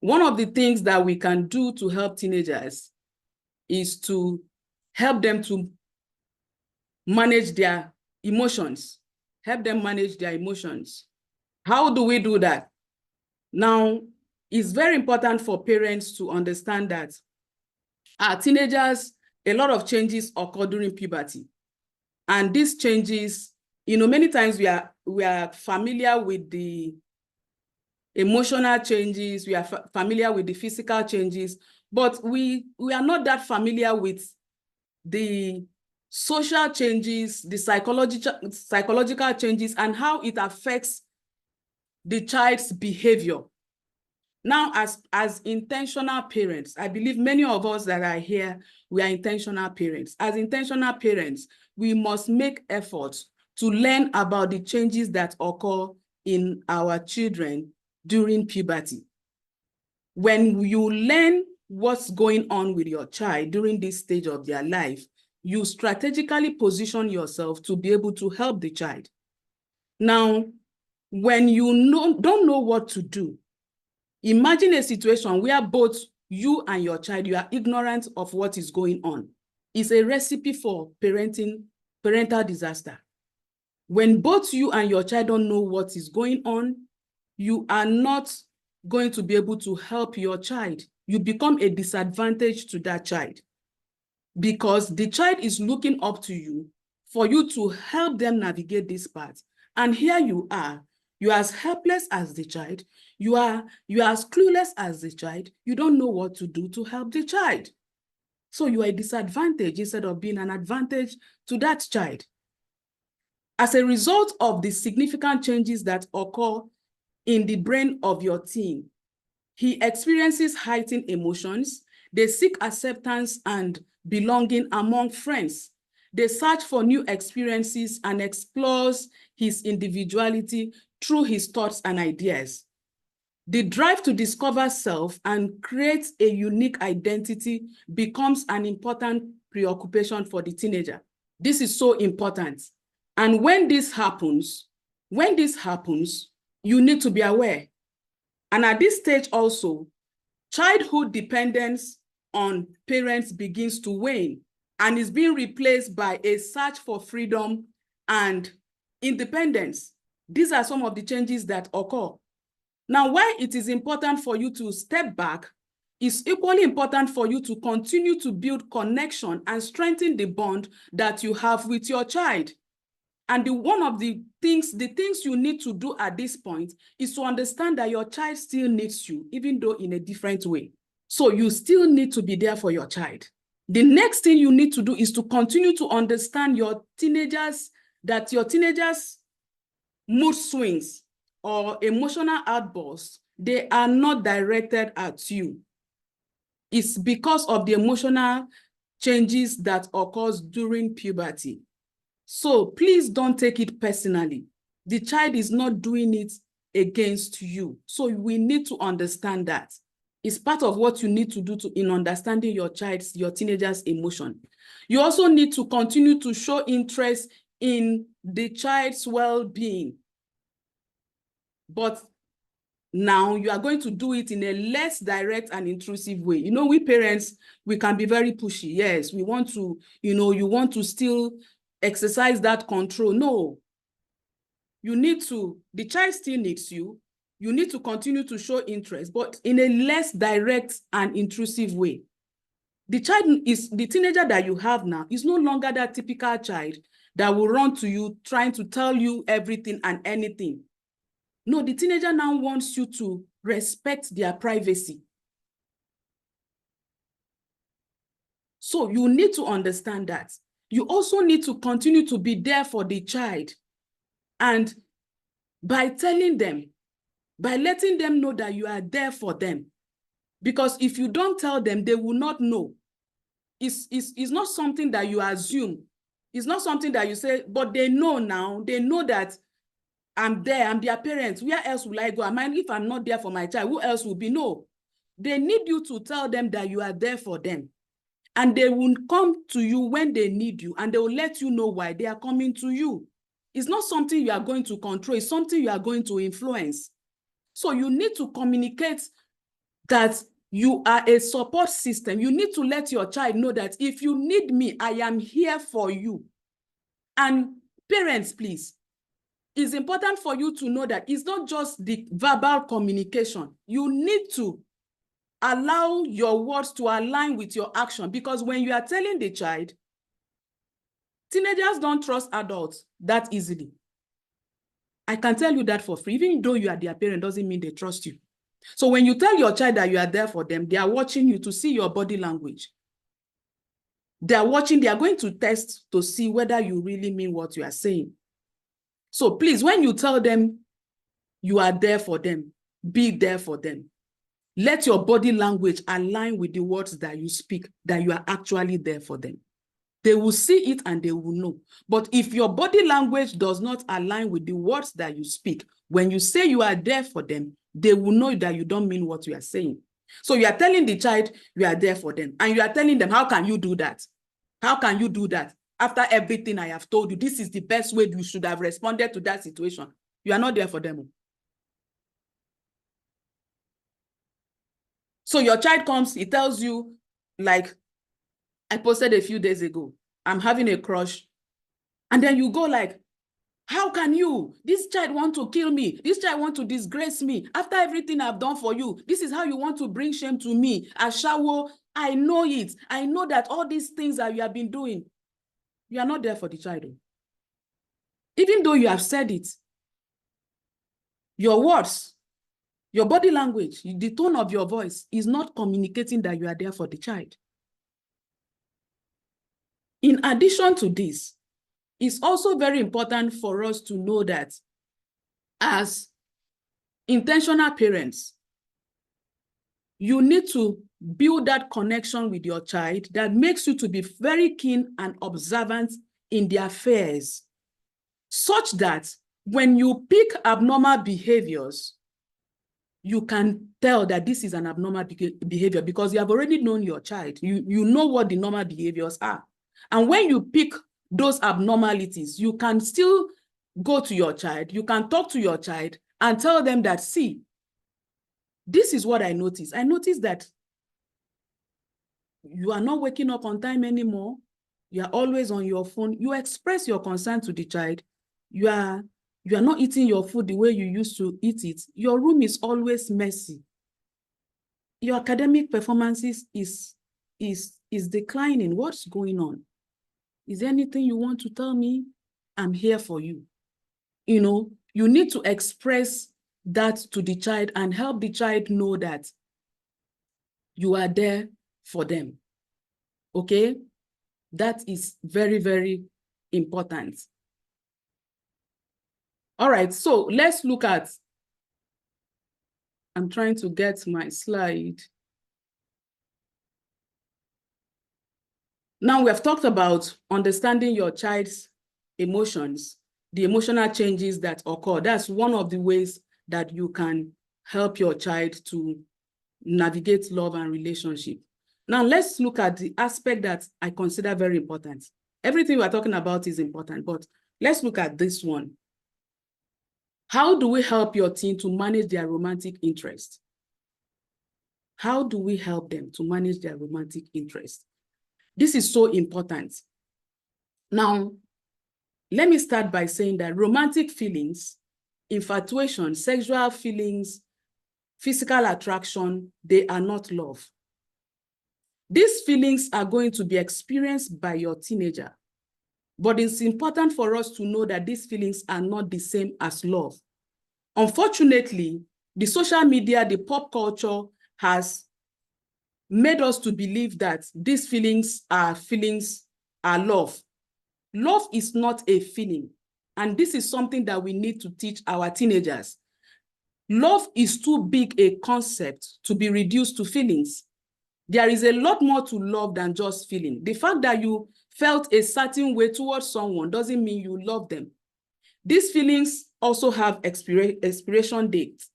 One of the things that we can do to help teenagers is to help them to manage their emotions. Help them manage their emotions. How do we do that? Now, it's very important for parents to understand that our teenagers, a lot of changes occur during puberty. And these changes, many times we are familiar with the emotional changes, we are familiar with the physical changes, but we are not that familiar with the social changes, the psychological changes, and how it affects the child's behavior. Now, as intentional parents, I believe many of us that are here, we are intentional parents. As intentional parents, we must make efforts to learn about the changes that occur in our children during puberty. When you learn what's going on with your child during this stage of their life, you strategically position yourself to be able to help the child. Now, when you don't know what to do, imagine a situation where both you and your child, you are ignorant of what is going on. It's a recipe for parental disaster. When both you and your child don't know what is going on, you are not going to be able to help your child. You become a disadvantage to that child because the child is looking up to you for you to help them navigate this path. And here you are as helpless as the child. You are as clueless as the child. You don't know what to do to help the child. So you are a disadvantage instead of being an advantage to that child. As a result of the significant changes that occur in the brain of your teen, he experiences heightened emotions. They seek acceptance and belonging among friends. They search for new experiences and explores his individuality through his thoughts and ideas. The drive to discover self and create a unique identity becomes an important preoccupation for the teenager. This is so important. And when this happens, you need to be aware. And at this stage also, childhood dependence on parents begins to wane and is being replaced by a search for freedom and independence. These are some of the changes that occur. Now, why it is important for you to step back, it's equally important for you to continue to build connection and strengthen the bond that you have with your child. And one of the things you need to do at this point is to understand that your child still needs you, even though in a different way. So you still need to be there for your child. The next thing you need to do is to continue to understand your teenagers, that your teenagers' mood swings or emotional outbursts, they are not directed at you. It's because of the emotional changes that occurs during puberty. So please don't take it personally. The child is not doing it against you. So we need to understand that. It's part of what you need to do in understanding your teenager's emotion. You also need to continue to show interest in the child's well-being. But now you are going to do it in a less direct and intrusive way. We parents, we can be very pushy. Yes, we want to, you want to still exercise that control. No, the child still needs you. You need to continue to show interest, but in a less direct and intrusive way. The teenager that you have now is no longer that typical child that will run to you trying to tell you everything and anything. No, the teenager now wants you to respect their privacy. So you need to understand that. You also need to continue to be there for the child. And by telling them, by letting them know that you are there for them. Because if you don't tell them, they will not know. It's not something that you assume. It's not something that you say, but they know now. They know that I'm there. I'm their parents. Where else will I go? If I'm not there for my child, who else will be? No. They need you to tell them that you are there for them. And they will come to you when they need you, and they will let you know why they are coming to you. It's not something you are going to control. It's something you are going to influence. So you need to communicate that you are a support system. You need to let your child know that if you need me, I am here for you. And parents, please, it's important for you to know that it's not just the verbal communication. You need to allow your words to align with your action, because when you are telling the child, teenagers don't trust adults that easily. I can tell you that for free. Even though you are their parent, doesn't mean they trust you. So when you tell your child that you are there for them, they are watching you to see your body language. They are watching, they are going to test to see whether you really mean what you are saying. So please, when you tell them you are there for them, be there for them. Let your body language align with the words that you speak, that you are actually there for them. They will see it and they will know. But if your body language does not align with the words that you speak, when you say you are there for them, they will know that you don't mean what you are saying. So you are telling the child you are there for them, and you are telling them, how can you do that? How can you do that? After everything I have told you, this is the best way you should have responded to that situation. You are not there for them. So your child comes, he tells you, like I posted a few days ago, I'm having a crush. And then you go like, how can you? This child want to kill me. This child want to disgrace me. After everything I've done for you, this is how you want to bring shame to me. Ashawo, I know it. I know that all these things that you have been doing, you are not there for the child. Even though you have said it, your words, your body language, the tone of your voice is not communicating that you are there for the child. In addition to this, it's also very important for us to know that as intentional parents, you need to build that connection with your child that makes you to be very keen and observant in their affairs, such that when you pick abnormal behaviors, you can tell that this is an abnormal behavior because you have already known your child. You know what the normal behaviors are. And when you pick those abnormalities, you can still go to your child, you can talk to your child and tell them that, see, this is what I noticed. I noticed that you are not waking up on time anymore. You are always on your phone. You express your concern to the child. You are not eating your food the way you used to eat it. Your room is always messy. Your academic performances is declining. What's going on? Is there anything you want to tell me? I'm here for you. You know, you need to express that to the child and help the child know that you are there for them. Okay? That is very, very important. All right, so let's look at, I'm trying to get my slide. Now we have talked about understanding your child's emotions, the emotional changes that occur. That's one of the ways that you can help your child to navigate love and relationship. Now let's look at the aspect that I consider very important. Everything we're talking about is important, but let's look at this one. How do we help your teen to manage their romantic interest? How do we help them to manage their romantic interest? This is so important. Now, let me start by saying that romantic feelings, infatuation, sexual feelings, physical attraction, they are not love. These feelings are going to be experienced by your teenager, but it's important for us to know that these feelings are not the same as love. Unfortunately, the social media, the pop culture has made us to believe that these feelings are love. Love is not a feeling. And this is something that we need to teach our teenagers. Love is too big a concept to be reduced to feelings. There is a lot more to love than just feeling. The fact that you felt a certain way towards someone doesn't mean you love them. These feelings also have expiration dates.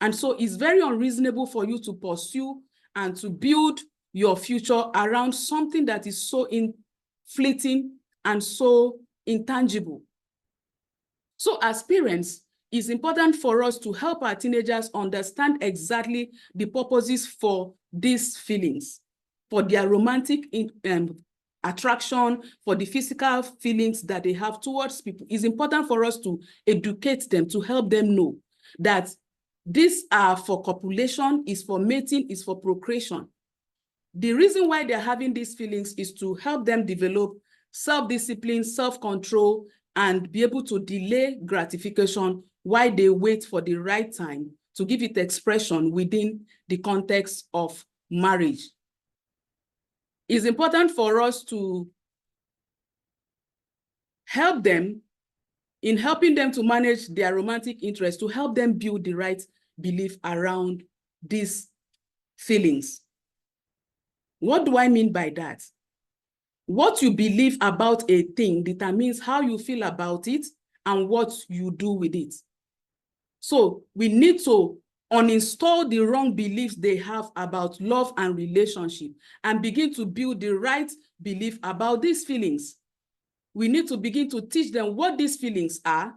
And so it's very unreasonable for you to pursue and to build your future around something that is so fleeting and so intangible. So as parents, it's important for us to help our teenagers understand exactly the purposes for these feelings, for their romantic attraction, for the physical feelings that they have towards people. It's important for us to educate them, to help them know that these are for copulation, is for mating, is for procreation. The reason why they're having these feelings is to help them develop self-discipline, self-control, and be able to delay gratification while they wait for the right time to give it expression within the context of marriage. It's important for us to help them in helping them to manage their romantic interest, to help them build the right belief around these feelings. What do I mean by that? What you believe about a thing determines how you feel about it and what you do with it. So we need to uninstall the wrong beliefs they have about love and relationship and begin to build the right belief about these feelings. We need to begin to teach them what these feelings are,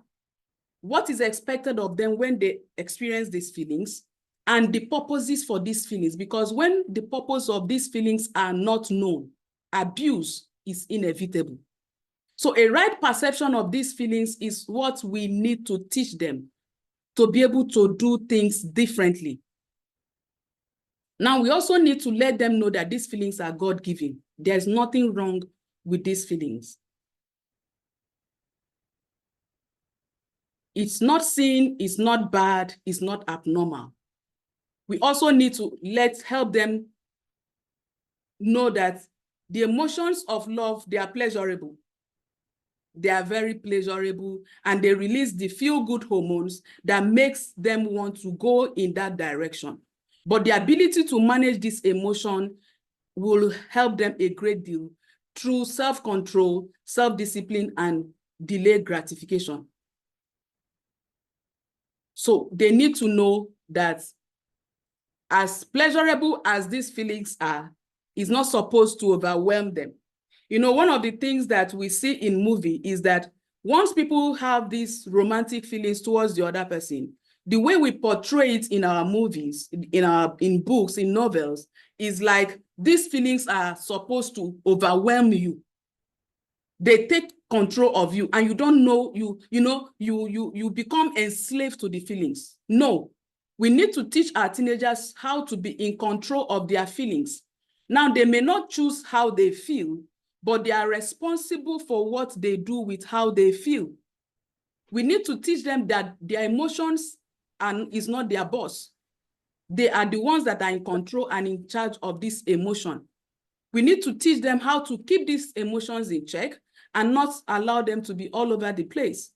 what is expected of them when they experience these feelings, and the purposes for these feelings. Because when the purpose of these feelings are not known, abuse is inevitable. So a right perception of these feelings is what we need to teach them to be able to do things differently. Now, we also need to let them know that these feelings are God-given. There's nothing wrong with these feelings. It's not sin, it's not bad, it's not abnormal. We also need to help them know that the emotions of love, they are pleasurable. They are very pleasurable, and they release the feel-good hormones that makes them want to go in that direction. But the ability to manage this emotion will help them a great deal through self-control, self-discipline, and delayed gratification. So they need to know that as pleasurable as these feelings are, it's not supposed to overwhelm them. You know, one of the things that we see in movie is that once people have these romantic feelings towards the other person, the way we portray it in our movies, in books, in novels, is like these feelings are supposed to overwhelm you. They take control of you, and you don't know, you become enslaved to the feelings. No, we need to teach our teenagers how to be in control of their feelings. Now, they may not choose how they feel, but they are responsible for what they do with how they feel. We need to teach them that their emotions is not their boss. They are the ones that are in control and in charge of this emotion. We need to teach them how to keep these emotions in check and not allow them to be all over the place.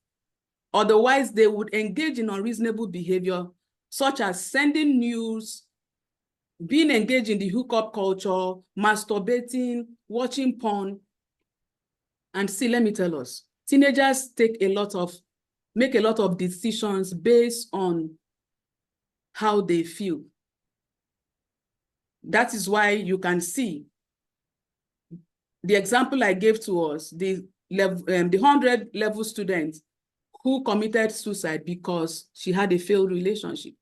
Otherwise, they would engage in unreasonable behavior, such as sending news, being engaged in the hookup culture, masturbating, watching porn. And see, let me tell us, teenagers make a lot of decisions based on how they feel. That is why you can see the example I gave to us, the 100-level student who committed suicide because she had a failed relationship.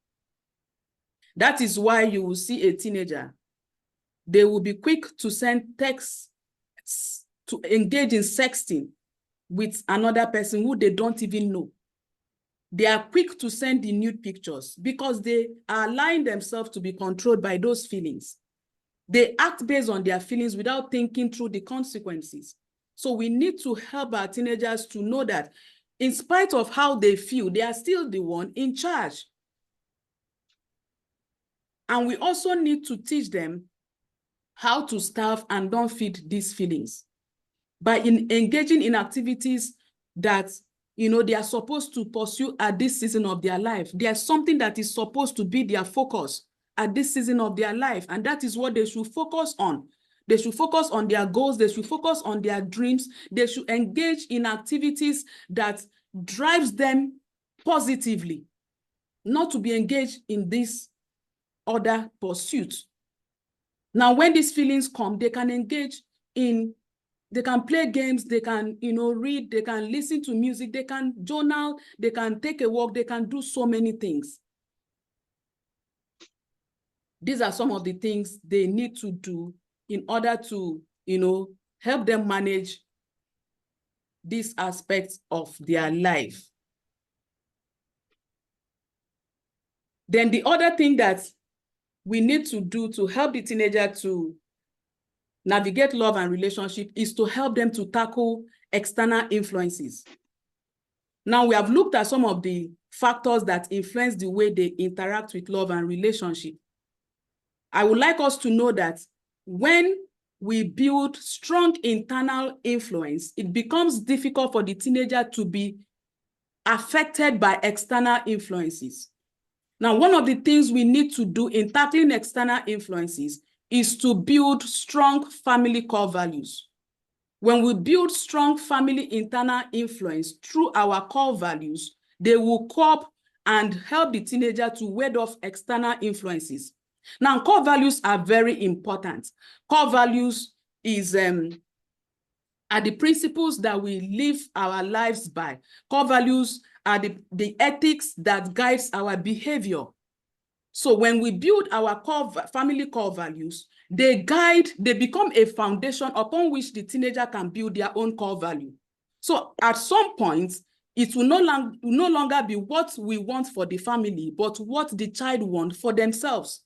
That is why you will see a teenager, they will be quick to send texts, to engage in sexting with another person who they don't even know. They are quick to send the nude pictures because they are allowing themselves to be controlled by those feelings. They act based on their feelings without thinking through the consequences. So we need to help our teenagers to know that in spite of how they feel, they are still the one in charge. And we also need to teach them how to starve and don't feed these feelings by engaging in activities that they are supposed to pursue at this season of their life. There's something that is supposed to be their focus at this season of their life, and that is what they should focus on. They should focus on their goals. They should focus on their dreams. They should engage in activities that drives them positively, not to be engaged in this other pursuit. Now, when these feelings come, they can engage in, they can play games, they can, read, they can listen to music, they can journal, they can take a walk, they can do so many things. These are some of the things they need to do in order to, help them manage these aspects of their life. Then the other thing that we need to do to help the teenager to navigate love and relationship is to help them to tackle external influences. Now, we have looked at some of the factors that influence the way they interact with love and relationship. I would like us to know that when we build strong internal influence, it becomes difficult for the teenager to be affected by external influences. Now, one of the things we need to do in tackling external influences is to build strong family core values. When we build strong family internal influence through our core values, they will cope and help the teenager to ward off external influences. Now, core values are very important. Core values are the principles that we live our lives by. Core values are the ethics that guides our behavior. So when we build our family core values, they become a foundation upon which the teenager can build their own core value. So at some point, it will no longer be what we want for the family, but what the child wants for themselves.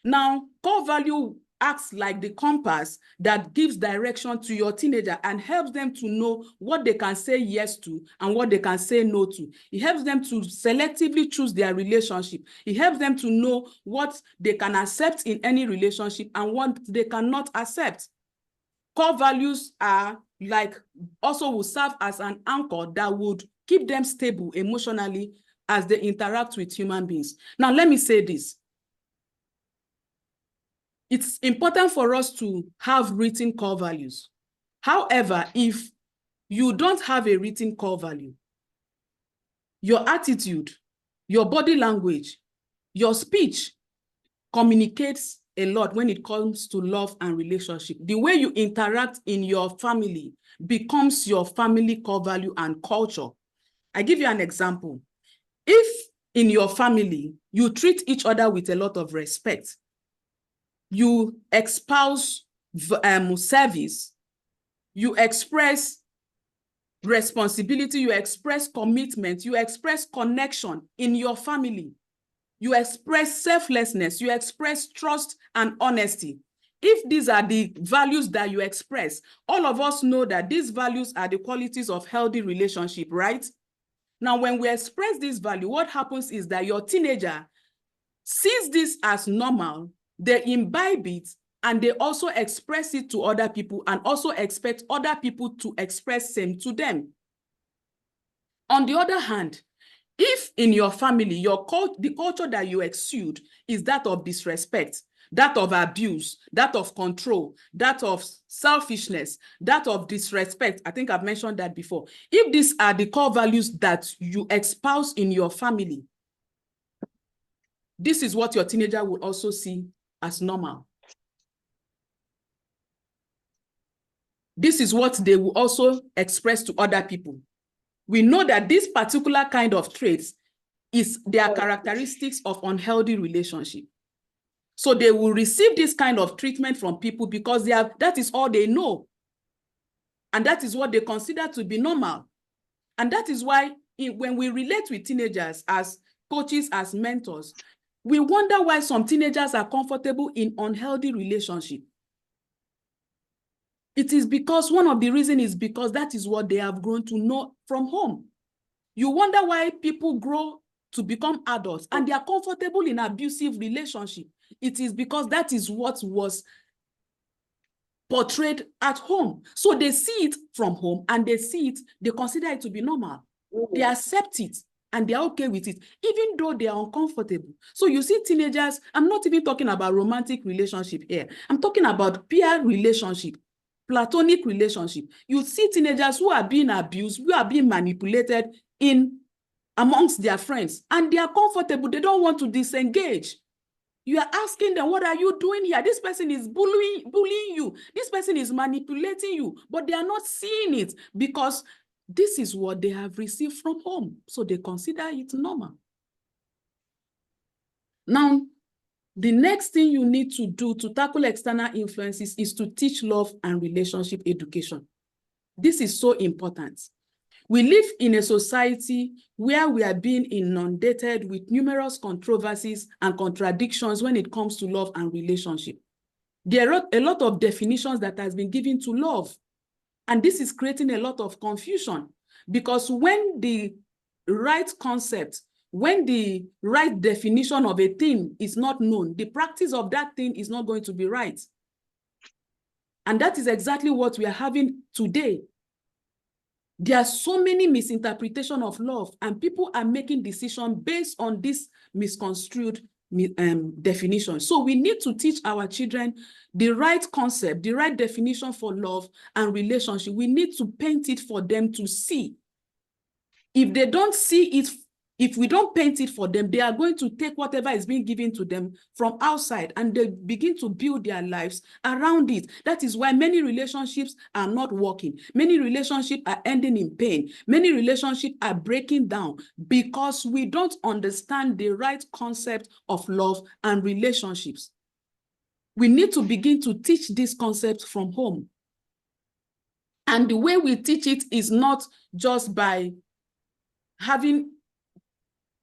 Now, core value acts like the compass that gives direction to your teenager and helps them to know what they can say yes to and what they can say no to. It helps them to selectively choose their relationship. It helps them to know what they can accept in any relationship and what they cannot accept. Core values also will serve as an anchor that would keep them stable emotionally as they interact with human beings. Now, let me say this. It's important for us to have written core values. However, if you don't have a written core value, your attitude, your body language, your speech communicates a lot when it comes to love and relationship. The way you interact in your family becomes your family core value and culture. I give you an example. If in your family, you treat each other with a lot of respect, you espouse service, you express responsibility, you express commitment, you express connection in your family, you express selflessness, you express trust and honesty. If these are the values that you express, all of us know that these values are the qualities of healthy relationship, right? Now, when we express this value, what happens is that your teenager sees this as normal, they imbibe it, and they also express it to other people and also expect other people to express same to them. On the other hand, if in your family, the culture that you exude is that of disrespect, that of abuse, that of control, that of selfishness, that of disrespect, I think I've mentioned that before. If these are the core values that you espouse in your family, this is what your teenager will also see as normal. This is what they will also express to other people. We know that this particular kind of traits is their characteristics of unhealthy relationship. So they will receive this kind of treatment from people because that is all they know. And that is what they consider to be normal. And that is why when we relate with teenagers as coaches, as mentors, we wonder why some teenagers are comfortable in unhealthy relationship. It is because one of the reasons is because that is what they have grown to know from home. You wonder why people grow to become adults and they are comfortable in abusive relationship. It is because that is what was portrayed at home. So they see it from home and they consider it to be normal. They accept it. and they're okay with it, even though they are uncomfortable. So you see teenagers, I'm not even talking about romantic relationship here. I'm talking about peer relationship, platonic relationship. You see teenagers who are being abused, who are being manipulated amongst their friends, and they are comfortable. They don't want to disengage. You are asking them, what are you doing here? This person is bullying you. This person is manipulating you, but they are not seeing it because this is what they have received from home. So they consider it normal. Now, the next thing you need to do to tackle external influences is to teach love and relationship education. This is so important. We live in a society where we are being inundated with numerous controversies and contradictions when it comes to love and relationship. There are a lot of definitions that has been given to love, and this is creating a lot of confusion because when the right concept, when the right definition of a thing is not known, the practice of that thing is not going to be right. And that is exactly what we are having today. There are so many misinterpretations of love, and people are making decisions based on this misconstrued definition. So we need to teach our children the right concept, the right definition for love and relationship. We need to paint it for them to see. If they don't see it, if we don't paint it for them, they are going to take whatever is being given to them from outside and they begin to build their lives around it. That is why many relationships are not working. Many relationships are ending in pain. Many relationships are breaking down because we don't understand the right concept of love and relationships. We need to begin to teach this concept from home. And the way we teach it is not just by having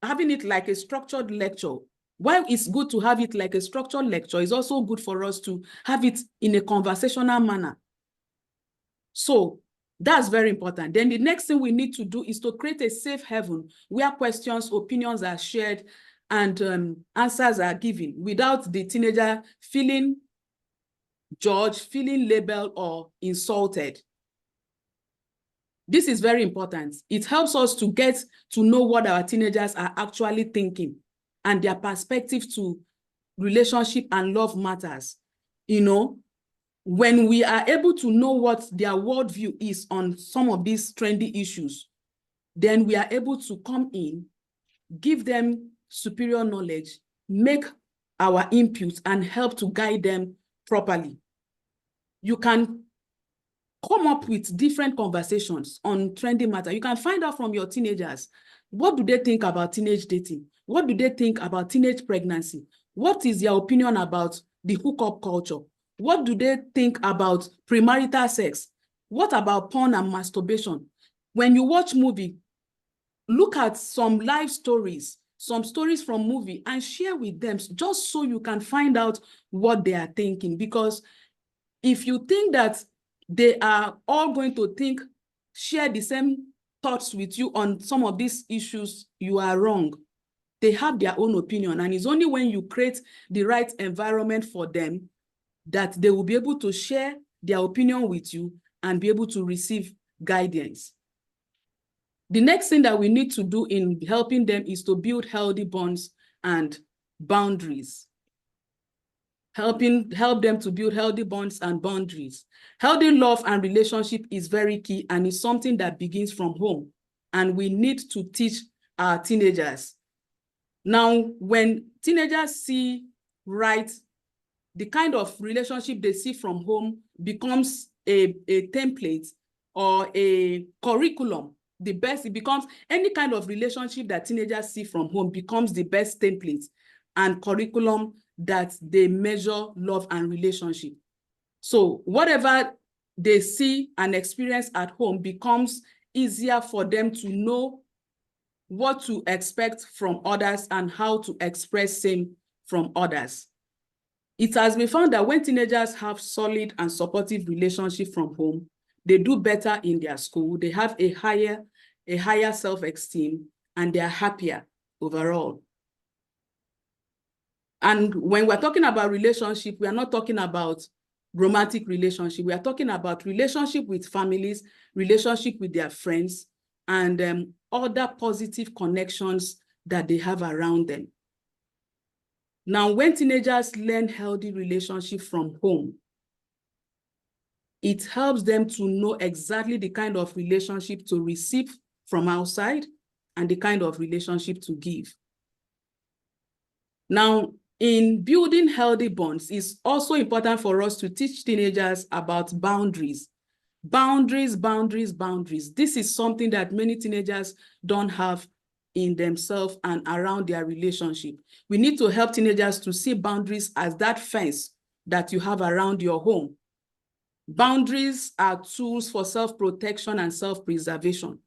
it like a structured lecture. While it's good to have it like a structured lecture, it's also good for us to have it in a conversational manner. So that's very important. Then the next thing we need to do is to create a safe haven where questions, opinions are shared, and answers are given without the teenager feeling judged, feeling labeled, or insulted. This is very important. It helps us to get to know what our teenagers are actually thinking and their perspective to relationship and love matters. You know, when we are able to know what their worldview is on some of these trendy issues, then we are able to come in, give them superior knowledge, make our inputs, and help to guide them properly. You can come up with different conversations on trendy matter. You can find out from your teenagers, what do they think about teenage dating? What do they think about teenage pregnancy? What is their opinion about the hookup culture? What do they think about premarital sex? What about porn and masturbation? When you watch movie, look at some life stories, some stories from movie, and share with them just so you can find out what they are thinking. Because if you think that they are all going to share the same thoughts with you on some of these issues, you are wrong. They have their own opinion, and it's only when you create the right environment for them that they will be able to share their opinion with you and be able to receive guidance. The next thing that we need to do in helping them is to build healthy bonds and boundaries. Help them to build healthy bonds and boundaries. Healthy love and relationship is very key, and is something that begins from home. And we need to teach our teenagers. Now, when teenagers see the kind of relationship they see from home becomes a template or a curriculum. It becomes any kind of relationship that teenagers see from home becomes the best template and curriculum that they measure love and relationship. So whatever they see and experience at home becomes easier for them to know what to expect from others and how to express same from others. It has been found that when teenagers have solid and supportive relationship from home, they do better in their school, they have a higher self-esteem, and they are happier overall. And when we're talking about relationship, we are not talking about romantic relationship. We are talking about relationship with families, relationship with their friends, and other positive connections that they have around them. Now, when teenagers learn healthy relationship from home, it helps them to know exactly the kind of relationship to receive from outside and the kind of relationship to give. Now, in building healthy bonds, it's also important for us to teach teenagers about boundaries. Boundaries. This is something that many teenagers don't have in themselves and around their relationship. We need to help teenagers to see boundaries as that fence that you have around your home. Boundaries are tools for self-protection and self-preservation.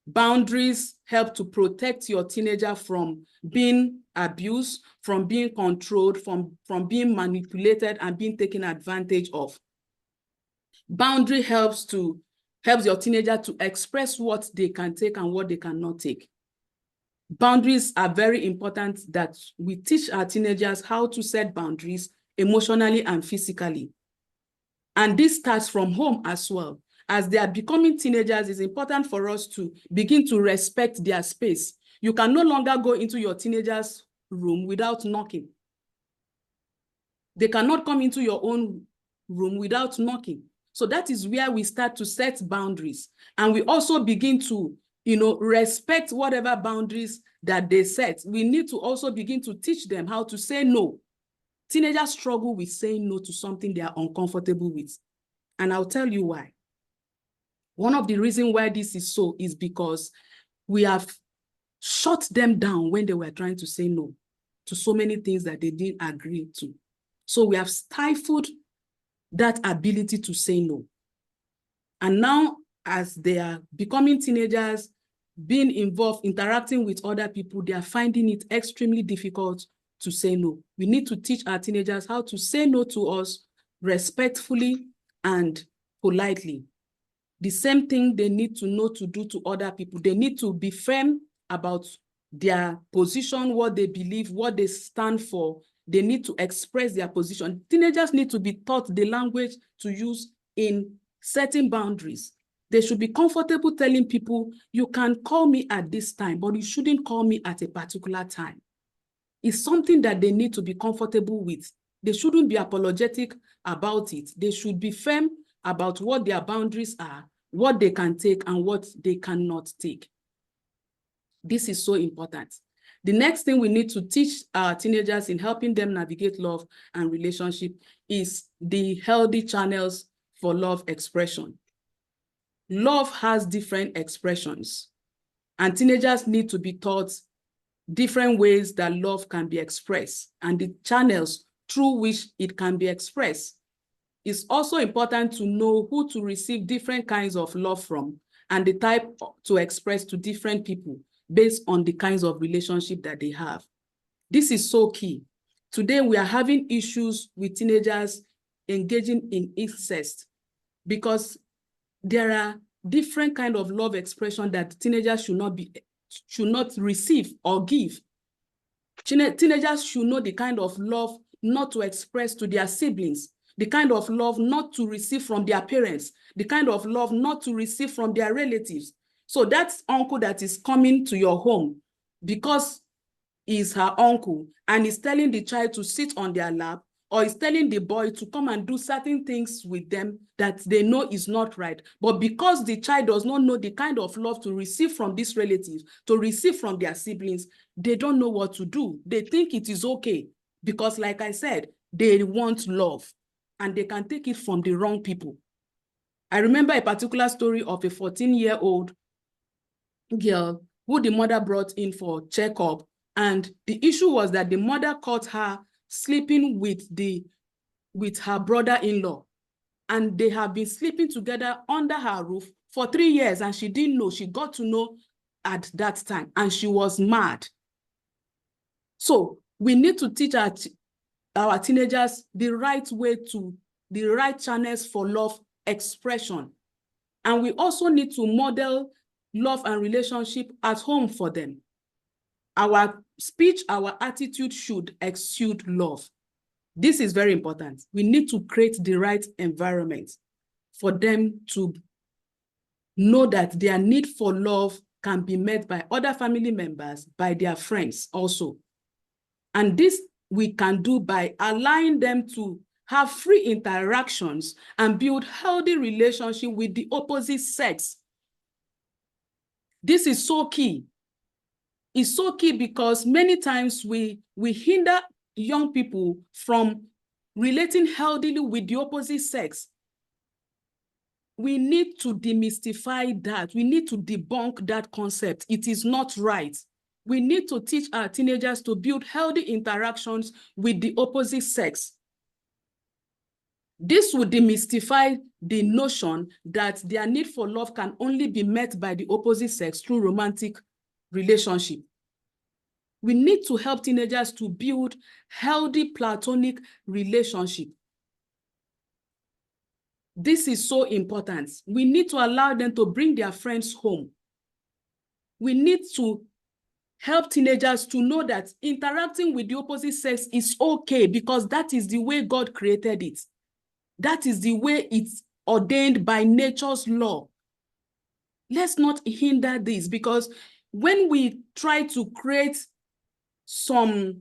Boundaries help to protect your teenager from being abused, from being controlled, from being manipulated and being taken advantage of. Boundary helps your teenager to express what they can take and what they cannot take. Boundaries are very important, that we teach our teenagers how to set boundaries emotionally and physically. And this starts from home as well. As they are becoming teenagers, it's important for us to begin to respect their space. You can no longer go into your teenager's room without knocking. They cannot come into your own room without knocking. So that is where we start to set boundaries. And we also begin to, respect whatever boundaries that they set. We need to also begin to teach them how to say no. Teenagers struggle with saying no to something they are uncomfortable with. And I'll tell you why. One of the reasons why this is so is because we have shut them down when they were trying to say no to so many things that they didn't agree to. So we have stifled that ability to say no. And now, as they are becoming teenagers, being involved, interacting with other people, they are finding it extremely difficult to say no. We need to teach our teenagers how to say no to us respectfully and politely. The same thing they need to know to do to other people. They need to be firm about their position, what they believe, what they stand for. They need to express their position. Teenagers need to be taught the language to use in setting boundaries. They should be comfortable telling people, you can call me at this time, but you shouldn't call me at a particular time. It's something that they need to be comfortable with. They shouldn't be apologetic about it. They should be firm about what their boundaries are, what they can take and what they cannot take. This is so important. The next thing we need to teach our teenagers in helping them navigate love and relationship is the healthy channels for love expression. Love has different expressions, and teenagers need to be taught different ways that love can be expressed and the channels through which it can be expressed. It's also important to know who to receive different kinds of love from and the type to express to different people based on the kinds of relationship that they have. This is so key. Today, we are having issues with teenagers engaging in incest because there are different kinds of love expression that teenagers should not receive or give. Teenagers should know the kind of love not to express to their siblings, the kind of love not to receive from their parents, the kind of love not to receive from their relatives. So that uncle that is coming to your home because he's her uncle and is telling the child to sit on their lap, or is telling the boy to come and do certain things with them that they know is not right. But because the child does not know the kind of love to receive from these relatives, to receive from their siblings, they don't know what to do. They think it is okay because, like I said, they want love and they can take it from the wrong people. I remember a particular story of a 14-year-old girl who the mother brought in for checkup. And the issue was that the mother caught her sleeping with her brother-in-law. And they have been sleeping together under her roof for 3 years. And she didn't know. She got to know at that time. And she was mad. So we need to teach our teenagers the right way to, the right channels for love expression. And we also need to model love and relationship at home for them. Our speech, our attitude should exude love. This is very important. We need to create the right environment for them to know that their need for love can be met by other family members, by their friends also. And this we can do by allowing them to have free interactions and build healthy relationship with the opposite sex. This is so key. It's so key because many times we hinder young people from relating healthily with the opposite sex. We need to demystify that. We need to debunk that concept. It is not right. We need to teach our teenagers to build healthy interactions with the opposite sex. This would demystify the notion that their need for love can only be met by the opposite sex through romantic relationship. We need to help teenagers to build healthy platonic relationship. This is so important. We need to allow them to bring their friends home. We need to help teenagers to know that interacting with the opposite sex is okay because that is the way God created it. That is the way it's ordained by nature's law. Let's not hinder this because when we try to create some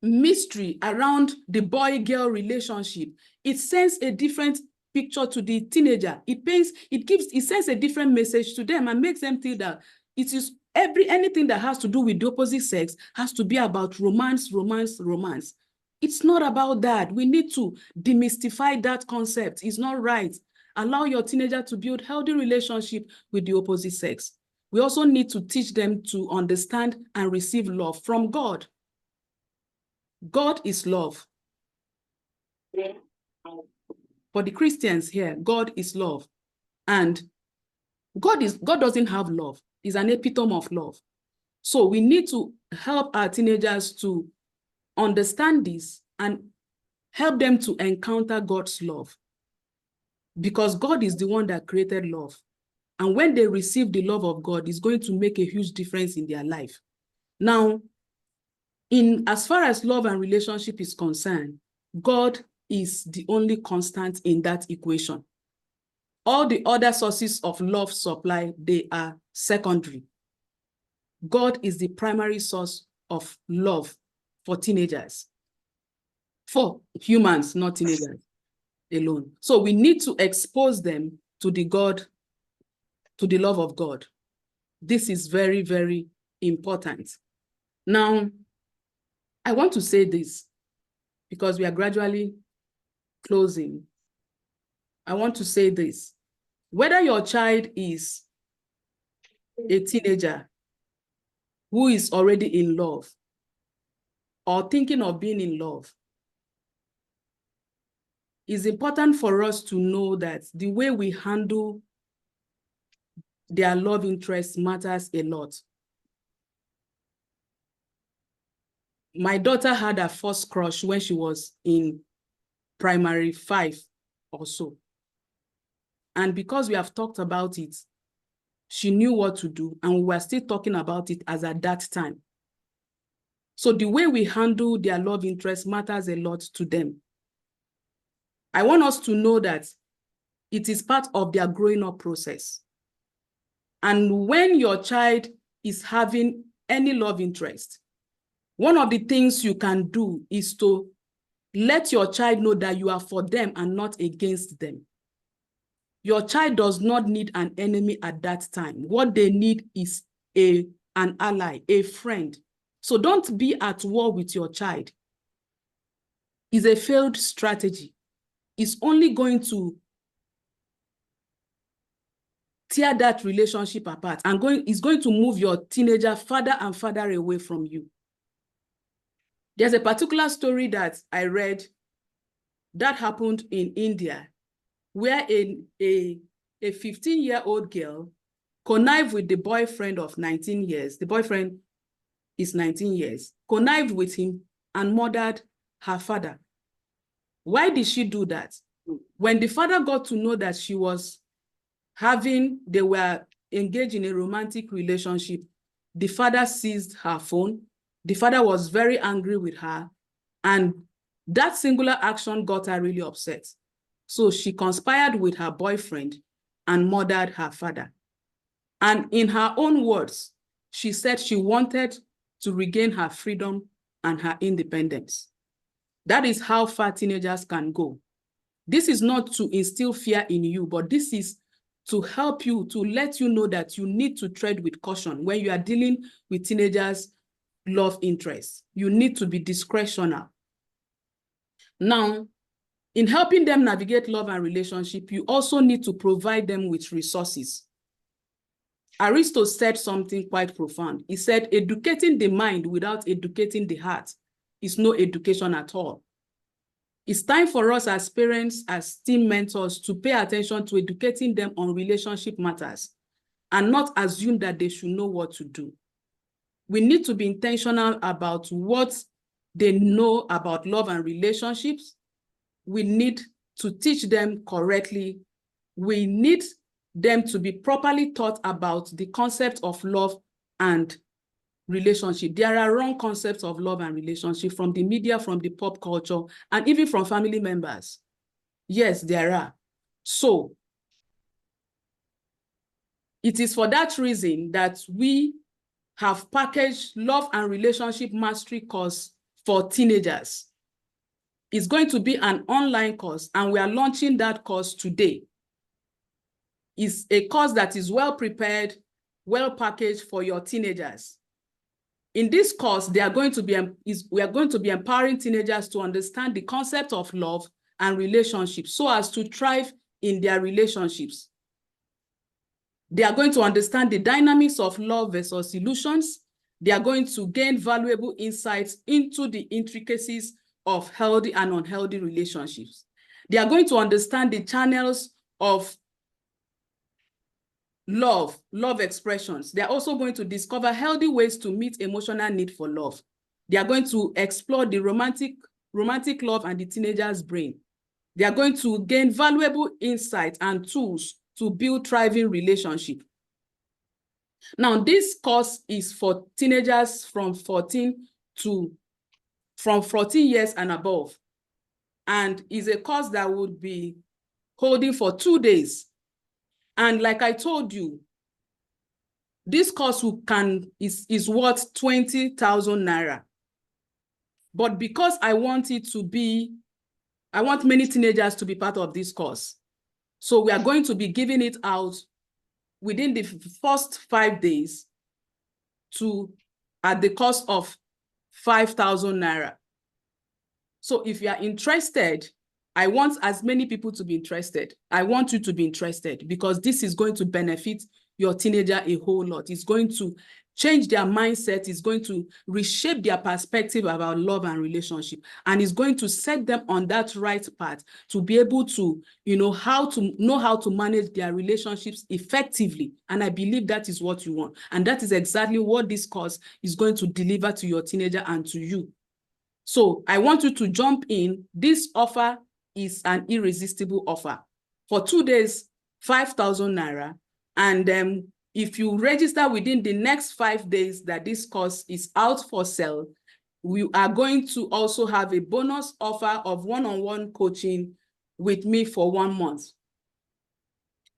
mystery around the boy-girl relationship, it sends a different picture to the teenager. It sends a different message to them and makes them think that it is anything that has to do with the opposite sex has to be about romance, romance, romance. It's not about that. We need to demystify that concept. It's not right. Allow your teenager to build healthy relationship with the opposite sex. We also need to teach them to understand and receive love from God. God is love. For the Christians here, God is love. And God doesn't have love. He's an epitome of love. So we need to help our teenagers to understand this and help them to encounter God's love. Because God is the one that created love. And when they receive the love of God, it's going to make a huge difference in their life. Now, as far as love and relationship is concerned, God is the only constant in that equation. All the other sources of love supply, they are secondary. God is the primary source of love for teenagers. For humans, not teenagers alone. So we need to expose them to the love of God. This is very, very important. Now, I want to say this because we are gradually closing. I want to say this. Whether your child is a teenager who is already in love or thinking of being in love, it's important for us to know that the way we handle their love interest matters a lot. My daughter had her first crush when she was in primary 5 or so. And because we have talked about it, she knew what to do, and we were still talking about it as at that time. So the way we handle their love interest matters a lot to them. I want us to know that it is part of their growing up process. And when your child is having any love interest, one of the things you can do is to let your child know that you are for them and not against them. Your child does not need an enemy at that time. What they need is an ally, a friend. So don't be at war with your child. It's a failed strategy. It's only going to tear that relationship apart and it's going to move your teenager farther and farther away from you. There's a particular story that I read that happened in India, where a 15-year-old girl connived with the boyfriend of 19 years. The boyfriend is 19 years, connived with him and murdered her father. Why did she do that? When the father got to know that they were engaged in a romantic relationship, the father seized her phone. The father was very angry with her, and that singular action got her really upset. So she conspired with her boyfriend and murdered her father. And in her own words, she said she wanted to regain her freedom and her independence. That is how far teenagers can go. This is not to instill fear in you, but this is to help you, to let you know that you need to tread with caution when you are dealing with teenagers' love interests. You need to be discretional. Now, in helping them navigate love and relationship, you also need to provide them with resources. Aristotle said something quite profound. He said, educating the mind without educating the heart is no education at all. It's time for us as parents, as team mentors, to pay attention to educating them on relationship matters and not assume that they should know what to do. We need to be intentional about what they know about love and relationships. We need to teach them correctly. We need them to be properly taught about the concept of love and relationship. There are wrong concepts of love and relationship from the media, from the pop culture, and even from family members. Yes, there are. So it is for that reason that we have packaged love and relationship mastery course for teenagers. It's going to be an online course, and we are launching that course today. It's a course that is well prepared, well packaged for your teenagers. In this course, we are going to be empowering teenagers to understand the concept of love and relationships so as to thrive in their relationships. They are going to understand the dynamics of love versus illusions. They are going to gain valuable insights into the intricacies of healthy and unhealthy relationships. They are going to understand the channels of love expressions. They are also going to discover healthy ways to meet emotional need for love. They are going to explore the romantic love and the teenager's brain. They are going to gain valuable insights and tools to build thriving relationship. Now, this course is for teenagers from 14 years and above, and is a course that would be holding for 2 days. And like I told you, this course is worth 20,000 naira. But because I want many teenagers to be part of this course, so we are going to be giving it out within the first 5 days at the cost of 5,000 naira. So if you are interested, I want as many people to be interested. I want you to be interested because this is going to benefit your teenager a whole lot. It's going to change their mindset. It's going to reshape their perspective about love and relationship. And it's going to set them on that right path to be able to, know how to manage their relationships effectively. And I believe that is what you want. And that is exactly what this course is going to deliver to your teenager and to you. So I want you to jump in. This offer is an irresistible offer. For 2 days, 5,000 naira. And if you register within the next 5 days that this course is out for sale, we are going to also have a bonus offer of one-on-one coaching with me for 1 month.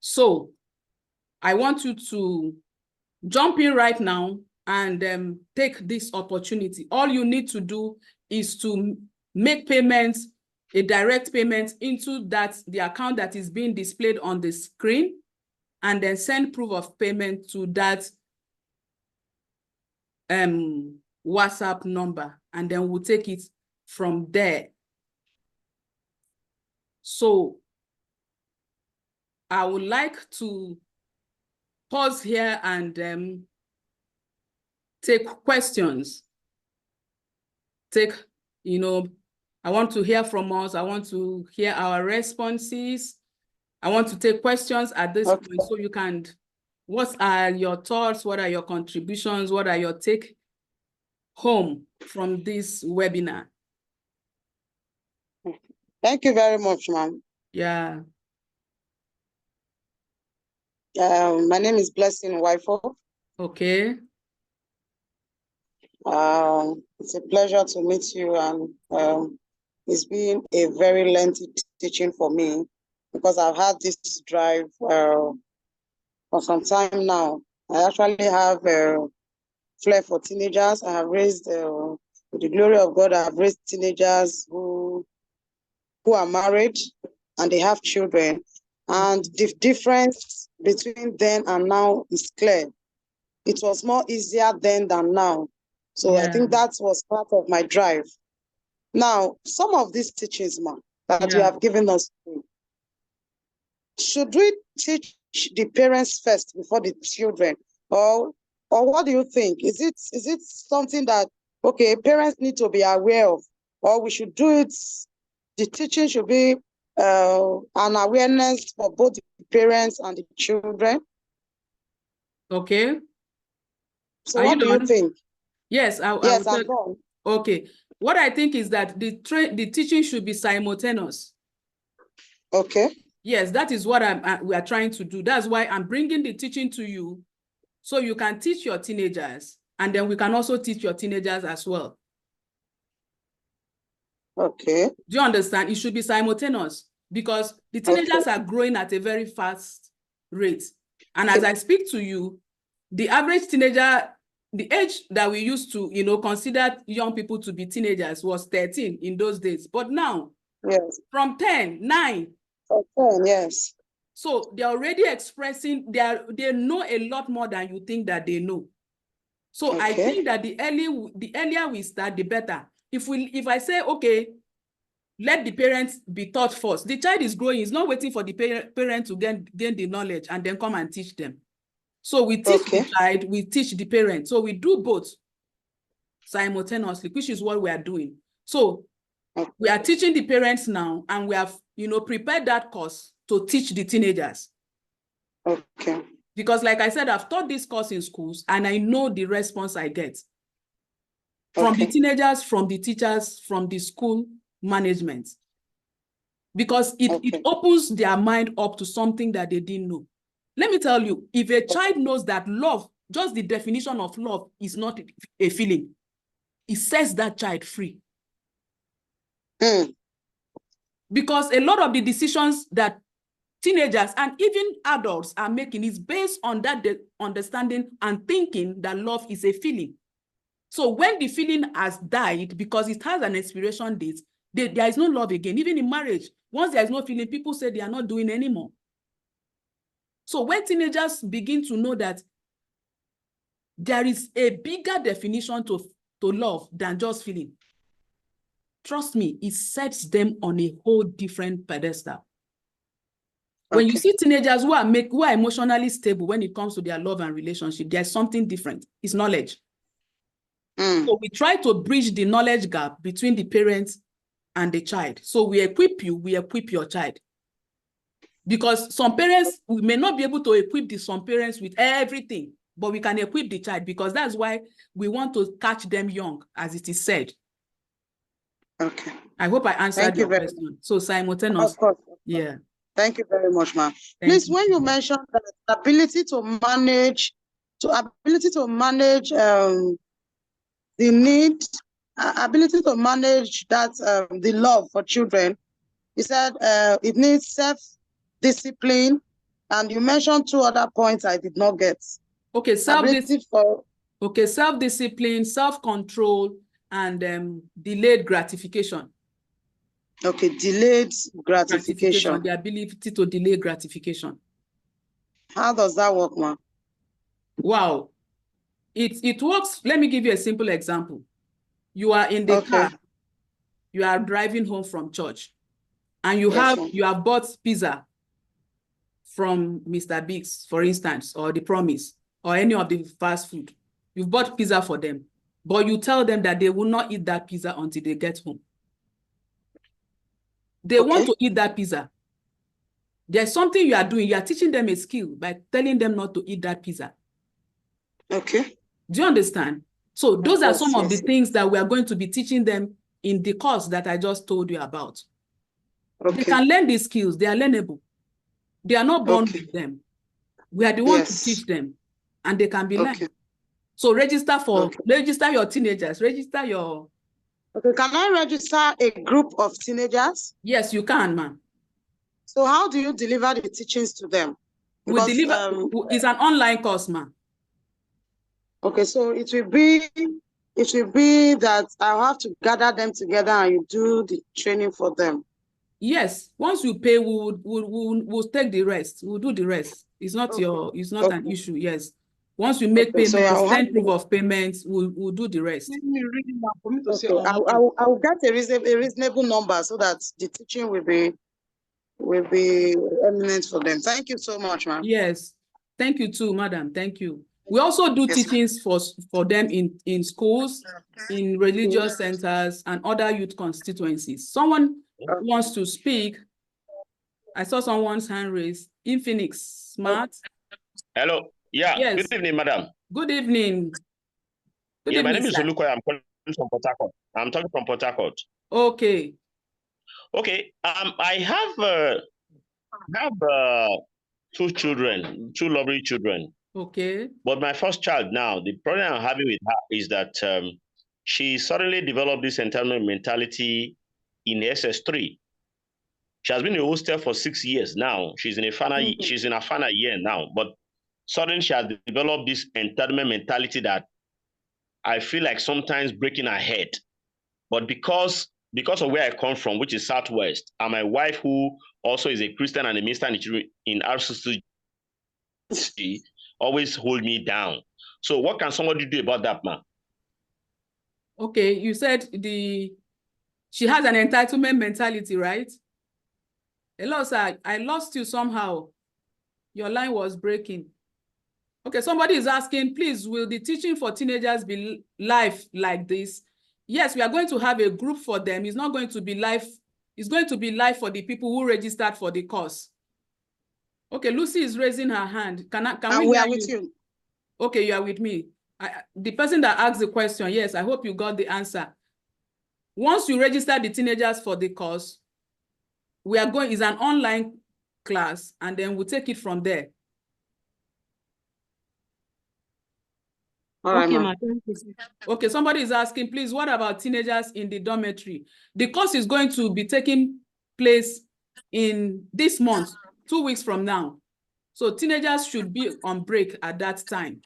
So I want you to jump in right now and take this opportunity. All you need to do is to make payments, a direct payment into the account that is being displayed on the screen, and then send proof of payment to that WhatsApp number, and then we'll take it from there. So I would like to pause here and take questions. I want to hear from us. I want to hear our responses. I want to take questions at this point, so you can, what are your thoughts? What are your contributions? What are your take home from this webinar? Thank you very much, ma'am. Yeah. My name is Blessing Wifo. Okay. It's a pleasure to meet you, and it's been a very lengthy teaching for me because I've had this drive for some time now I actually have a flair for teenagers. I have raised, with the glory of God, I have raised teenagers who are married and they have children. And the difference between then and now is clear. It was more easier then than now. So I think that was part of my drive. Now, some of these teachings, ma, that you have given us, should we teach the parents first before the children? Or what do you think? Is it something that, okay, parents need to be aware of, or we should do it, the teaching should be an awareness for both the parents and the children? Okay. So Are what do you done? think? Yes, Yes, I'm done. Okay. What I think is that the teaching should be simultaneous. Okay. Yes, that is what we are trying to do. That's why I'm bringing the teaching to you, so you can teach your teenagers, and then we can also teach your teenagers as well. Okay. Do you understand? It should be simultaneous, because the teenagers are growing at a very fast rate. And as I speak to you, the average teenager, the age that we used to, consider young people to be teenagers was 13 in those days. But now, yes, from 10, 9. From 10, yes. So they're already expressing, they know a lot more than you think that they know. So I think that the earlier we start, the better. If I say, okay, let the parents be taught first. The child is growing, he's not waiting for the parent to gain the knowledge and then come and teach them. So we teach the child, we teach the parent. So we do both simultaneously, which is what we are doing. So we are teaching the parents now, and we have, prepared that course to teach the teenagers. Okay. Because like I said, I've taught this course in schools, and I know the response I get from the teenagers, from the teachers, from the school management. Because it opens their mind up to something that they didn't know. Let me tell you, if a child knows that love, just the definition of love, is not a feeling, it sets that child free. Because a lot of the decisions that teenagers and even adults are making is based on that understanding and thinking that love is a feeling. So when the feeling has died because it has an expiration date, there is no love again. Even in marriage, once there is no feeling, people say they are not doing anymore. So when teenagers begin to know that there is a bigger definition to love than just feeling, trust me, it sets them on a whole different pedestal. When you see teenagers who are emotionally stable when it comes to their love and relationship, there's something different. It's knowledge. So we try to bridge the knowledge gap between the parents and the child. So we equip you, we equip your child. Because some parents, we may not be able to equip some parents with everything, but we can equip the child, because that's why we want to catch them young, as it is said. Okay. I hope I answered your question. So simultaneous. Of course. Yeah. Thank you very much, ma'am. Please, when you mentioned that ability to manage the need, ability to manage that the love for children, you said it needs self-discipline, and you mentioned 2 other points I did not get. Okay, self-discipline, self-control, and delayed gratification. Okay, delayed gratification. The ability to delay gratification. How does that work, ma'am? Wow. It works. Let me give you a simple example. You are in the car. You are driving home from church, and you have bought pizza from Mr. Biggs, for instance, or The Promise, or any of the fast food. You've bought pizza for them, but you tell them that they will not eat that pizza until they get home. They want to eat that pizza. There's something you are doing. You are teaching them a skill by telling them not to eat that pizza. Okay. Do you understand? So those are some of the things that we are going to be teaching them in the course that I just told you about. They can learn these skills. They are learnable. They are not born with them. We are the ones to teach them, and they can be learned. So register your teenagers, register your... Okay, can I register a group of teenagers? Yes, you can, ma'am. So how do you deliver the teachings to them? Because, it's an online course, ma'am. Okay, so it will be that I'll have to gather them together and you do the training for them. Yes, once you pay, we'll take the rest. We'll do the rest. It's not Okay. it's not an Okay. issue. Yes. Once we make Okay, so payments, I'll have send proof to, of payments, we'll do the rest. okay, I'll get a reasonable number so that the teaching will be eminent for them. Thank you so much, ma'am. Yes. Thank you too, madam. Thank you. We also do Yes, teachings for them in schools, in religious centers, and other youth constituencies. Someone wants to speak. I saw someone's hand raised. Infinix Smart. Hello. Yeah. Yes. Good evening, madam. Good evening. Good Yeah, my evening, name is sir. Olukoya. I'm calling from Port Harcourt. I'm talking from Port Harcourt. Okay. Okay. I have two children, two lovely children. Okay. But my first child now, the problem I'm having with her is that she suddenly developed this entitlement mentality in SS3. She has been in a hostel for 6 years now. She's in a final year now. But suddenly she has developed this entitlement mentality that I feel like sometimes breaking her head. But because of where I come from, which is Southwest, and my wife, who also is a Christian and a minister in RCC, always hold me down. So what can somebody do about that, man? Okay, you said she has an entitlement mentality, right? Hello, sir. I lost you somehow. Your line was breaking. Okay, somebody is asking, please, will the teaching for teenagers be live like this? Yes, we are going to have a group for them. It's not going to be live. It's going to be live for the people who registered for the course. Okay, Lucy is raising her hand. Can we are hear with you. Okay, you are with me. The person that asked the question, yes, I hope you got the answer. Once you register the teenagers for the course, it's an online class, and then we'll take it from there. All right, Okay, ma'am. Okay, somebody is asking, please, what about teenagers in the dormitory? The course is going to be taking place in this month, 2 weeks from now. So teenagers should be on break at that time.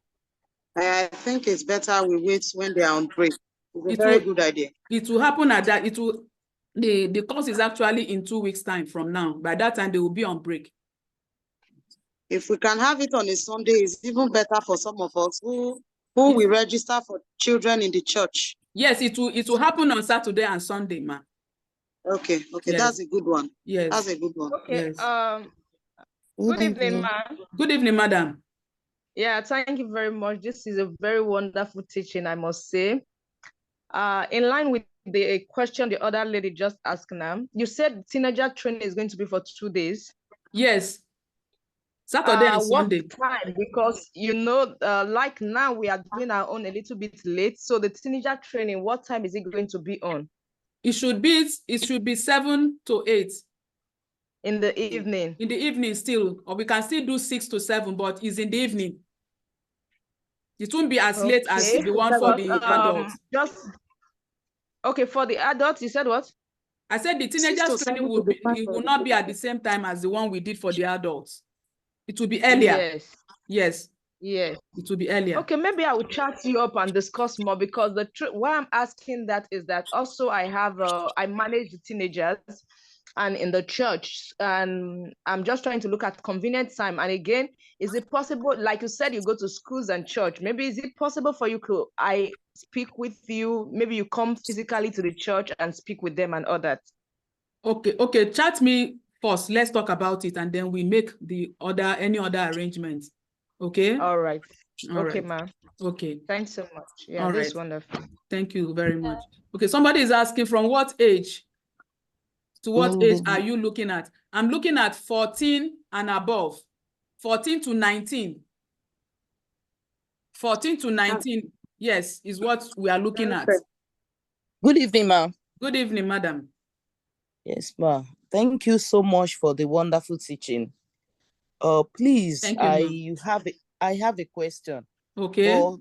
I think it's better we wait when they are on break. It's a very good idea. It will happen at that. The course is actually in 2 weeks' time from now. By that time, they will be on break. If we can have it on a Sunday, it's even better for some of us who will register for children in the church. Yes, it will happen on Saturday and Sunday, ma. Okay, yes. That's a good one. Yes. That's a good one. Okay. Yes. Good evening, ma'am. Good evening, madam. Yeah, thank you very much. This is a very wonderful teaching, I must say. In line with the question the other lady just asked now, you said teenager training is going to be for 2 days. Yes. Saturday and Sunday. What time? Because like now we are doing our own a little bit late. So the teenager training, what time is it going to be on? It should be 7 to 8. In the evening. In the evening still, or we can still do 6 to 7, but it's in the evening. It won't be as late as the one for the adults. Okay, for the adults, you said what? I said the teenagers training will not be at the same time as the one we did for the adults. It will be earlier. Yes. It will be earlier. Okay, maybe I will chat you up and discuss more, because why I'm asking that is that also I manage the teenagers and in the church, and I'm just trying to look at convenient time. And again, is it possible, like you said, you go to schools and church, maybe is it possible for you to speak with you, maybe you come physically to the church and speak with them and all that? Okay, chat me first. Let's talk about it, and then we make any other arrangements. Okay? All right. All okay, right. ma'am. Okay. Thanks so much. Yeah, all this is right. wonderful. Thank you very much. Okay, somebody is asking, from what age to what age are you looking at? I'm looking at 14 and above. 14 to 19. 14 to 19, yes, is what we are looking at. Good evening, ma'am. Good evening, madam. Yes, ma'am. Thank you so much for the wonderful teaching. Please, Thank you, I have a question. Okay. But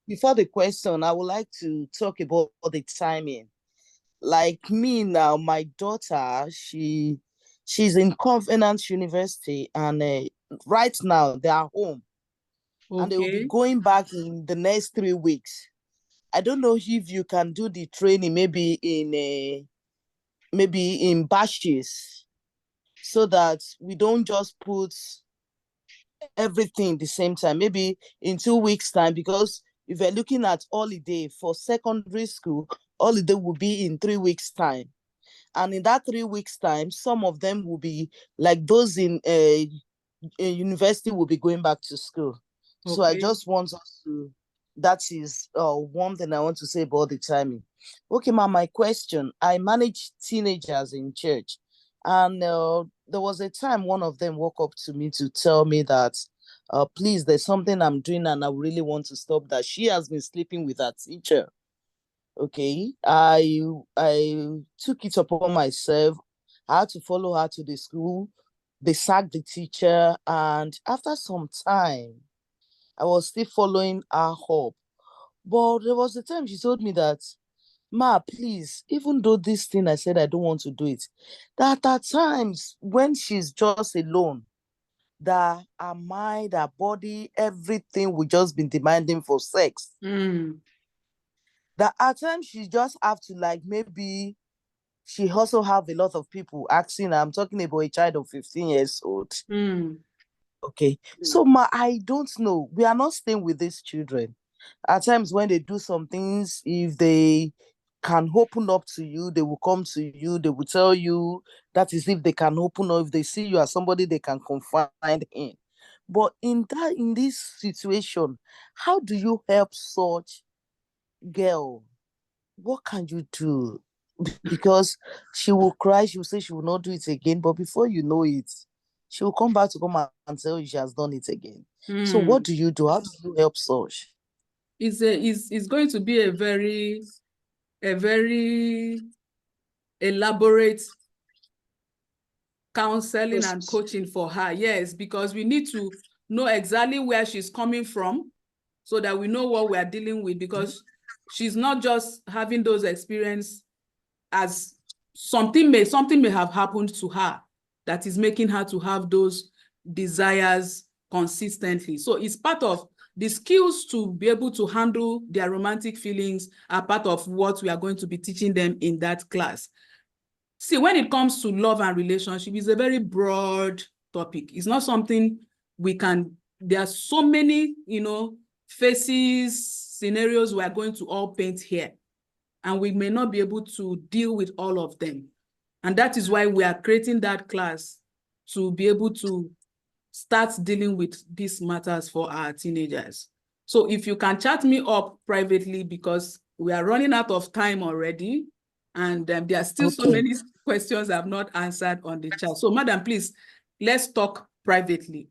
before the question, I would like to talk about the timing. Like me now, my daughter, she's in Covenant University, and right now they are home. and they will be Okay. going back in the next 3 weeks. I don't know if you can do the training maybe in batches, so that we don't just put everything the same time, maybe in 2 weeks time, because if you're looking at holiday for secondary school, holiday will be in 3 weeks time. And in that 3 weeks time, some of them will be like those in a university will be going back to school. So I Okay. just want us to, that is one thing I want to say about the timing. Okay, ma, my question, I manage teenagers in church, and there was a time one of them walked up to me to tell me that, please, there's something I'm doing and I really want to stop that. She has been sleeping with her teacher. Okay, I took it upon myself. I had to follow her to the school. They sacked the teacher, and after some time, I was still following her up. But there was a time she told me that, Ma, please, even though this thing I said I don't want to do it, that at times when she's just alone, that her mind, her body, everything will just be demanding for sex. That at times she just have to, like, maybe she also have a lot of people asking her. I'm talking about a child of 15 years old. Okay. So ma, I don't know. We are not staying with these children. At times when they do some things, if they can open up to you, they will come to you, they will tell you. That is if they can open up, if they see you as somebody they can confide in. But in this situation, how do you help such girl? What can you do? Because she will cry, she will say she will not do it again, but before you know it, she will come back to come and tell you she has done it again. So what do you do? How do you help such? It's going to be a very elaborate counseling and coaching for her. Yes, because we need to know exactly where she's coming from so that we know what we are dealing with, because she's not just having those experiences as something may have happened to her that is making her to have those desires consistently. So it's part of the skills to be able to handle their romantic feelings are part of what we are going to be teaching them in that class. See, when it comes to love and relationship, it's a very broad topic. It's not something there are so many, faces, scenarios we are going to all paint here, and we may not be able to deal with all of them. And that is why we are creating that class, to be able to start dealing with these matters for our teenagers. So if you can chat me up privately, because we are running out of time already, and there are still so many questions I've not answered on the chat. So madam, please, let's talk privately.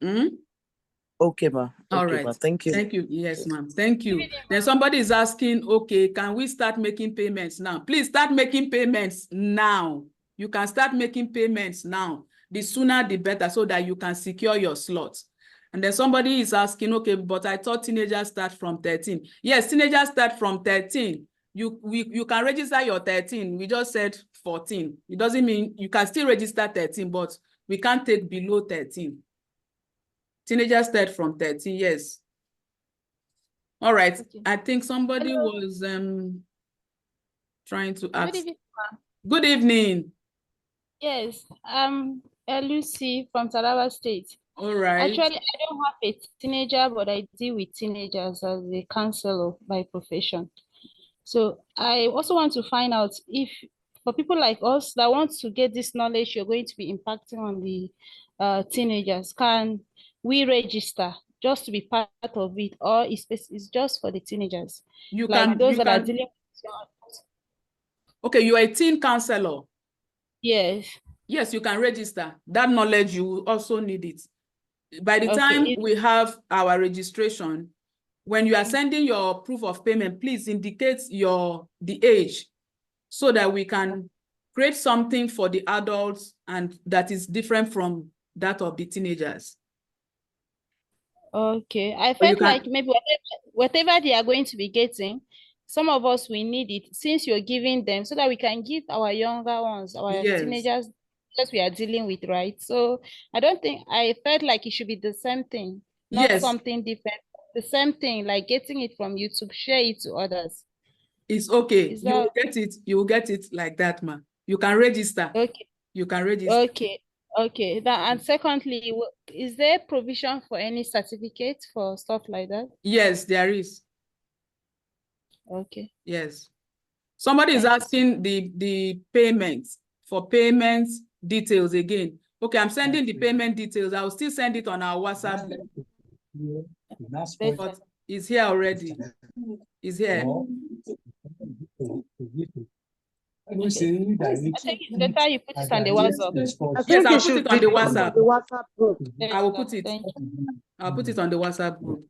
Okay, ma. All okay, right. ma. Thank you. Thank you. Yes, ma'am. Thank you. Then somebody is asking, okay, can we start making payments now? Please start making payments now. You can start making payments now. The sooner, the better, so that you can secure your slots. And then somebody is asking, okay, but I thought teenagers start from 13. Yes, teenagers start from 13. You can register your 13. We just said 14. It doesn't mean you can still register 13, but we can't take below 13. Teenagers start from 13, yes. All right. Okay. I think somebody was trying to ask. Good evening. Good evening. Yes, I'm Lucy from Taraba State. All right. Actually, I don't have a teenager, but I deal with teenagers as a counselor by profession. So I also want to find out if, for people like us that want to get this knowledge you're going to be impacting on the teenagers, can we register just to be part of it, or it's just for the teenagers? You like can, those you that can, are dealing with. Okay, you are a teen counselor. Yes. Yes, you can register. That knowledge, you will also need it. By the time we have our registration, when you are sending your proof of payment, please indicate the age, so that we can create something for the adults and that is different from that of the teenagers. Okay, I felt like maybe whatever they are going to be getting, some of us, we need it since you're giving them, so that we can give our younger ones, our teenagers that we are dealing with, right? So I felt like it should be the same thing, not something different. the same thing, like getting it from YouTube, share it to others. It's okay. Is You will that get it. You will get it like that, ma. You can register. okay? You can register. Okay. Okay. That, and secondly, is there provision for any certificate for stuff like that? Yes, there is. Okay. Yes. Somebody is Thank asking the payments for payments details again. Okay, I'm sending the payment details. I will still send it on our WhatsApp, but it's here already. It's here. I think it's better you put it on the WhatsApp. Yes, I'll you put should it on the be on WhatsApp. the WhatsApp group. Yes, I will sir. put it. Thank you. I'll put it on the WhatsApp group.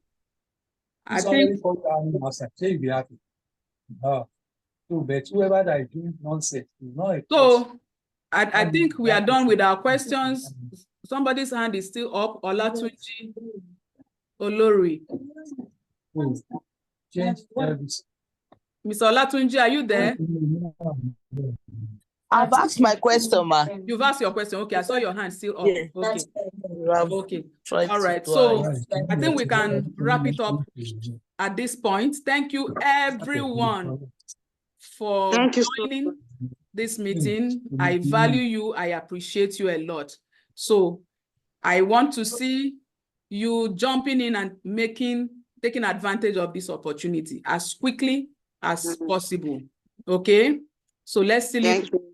I Somebody think called down WhatsApp, say you be happy. So, but whoever that is doing nonsense, is not a so. I think we are done with our questions. Somebody's hand is still up. Olatunji Olori. change everything. Mr. Olatunji, are you there? I've asked my question, ma. You've asked your question. Okay, I saw your hand still up. Yeah. Okay. I've Okay. tried All to right. do So it. I think we can wrap it up at this point. Thank you, everyone, for Thank you so joining this meeting. I value you. I appreciate you a lot. So I want to see you jumping in and taking advantage of this opportunity as quickly as possible. Okay. So let's seal it. Thank you.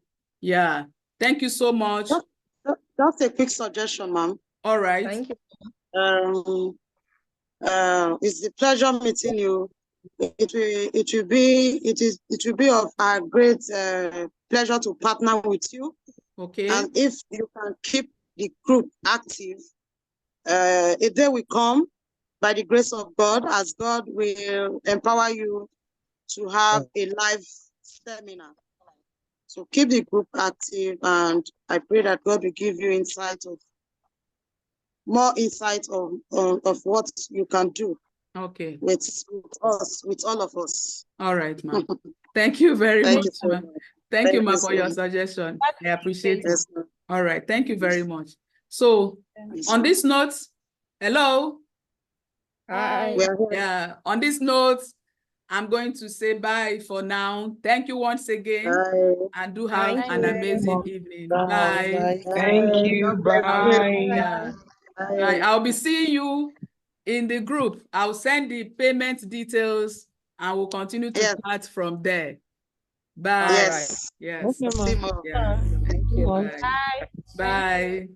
Yeah. Thank you so much. Just a quick suggestion, ma'am. All right. Thank you. It's a pleasure meeting you. It will be of a great pleasure to partner with you. Okay. And if you can keep the group active, a day will come by the grace of God, as God will empower you to have a live seminar. So keep the group active, and I pray that God will give you more insight of what you can do. Okay. With us, with all of us. All right, ma'am. Thank you very Thank much, you so ma'am. much. Thank you, Thank ma'am, you for so your much. suggestion. I appreciate it. Yes, ma'am. All right. Thank you very much. So on this note, hello. Hi. We are here. Yeah. On this note, I'm going to say bye for now. Thank you once again. Bye. And do have Thank an you. amazing evening. Bye. Bye. Bye. Thank you. God bless Bye. you. Yeah. Bye. Bye. I'll be seeing you in the group. I'll send the payment details and we'll continue to Yes. chat from there. Bye. Yes. Yes. Okay, See ma'am. more. Yeah. Thank you. Bye. Bye.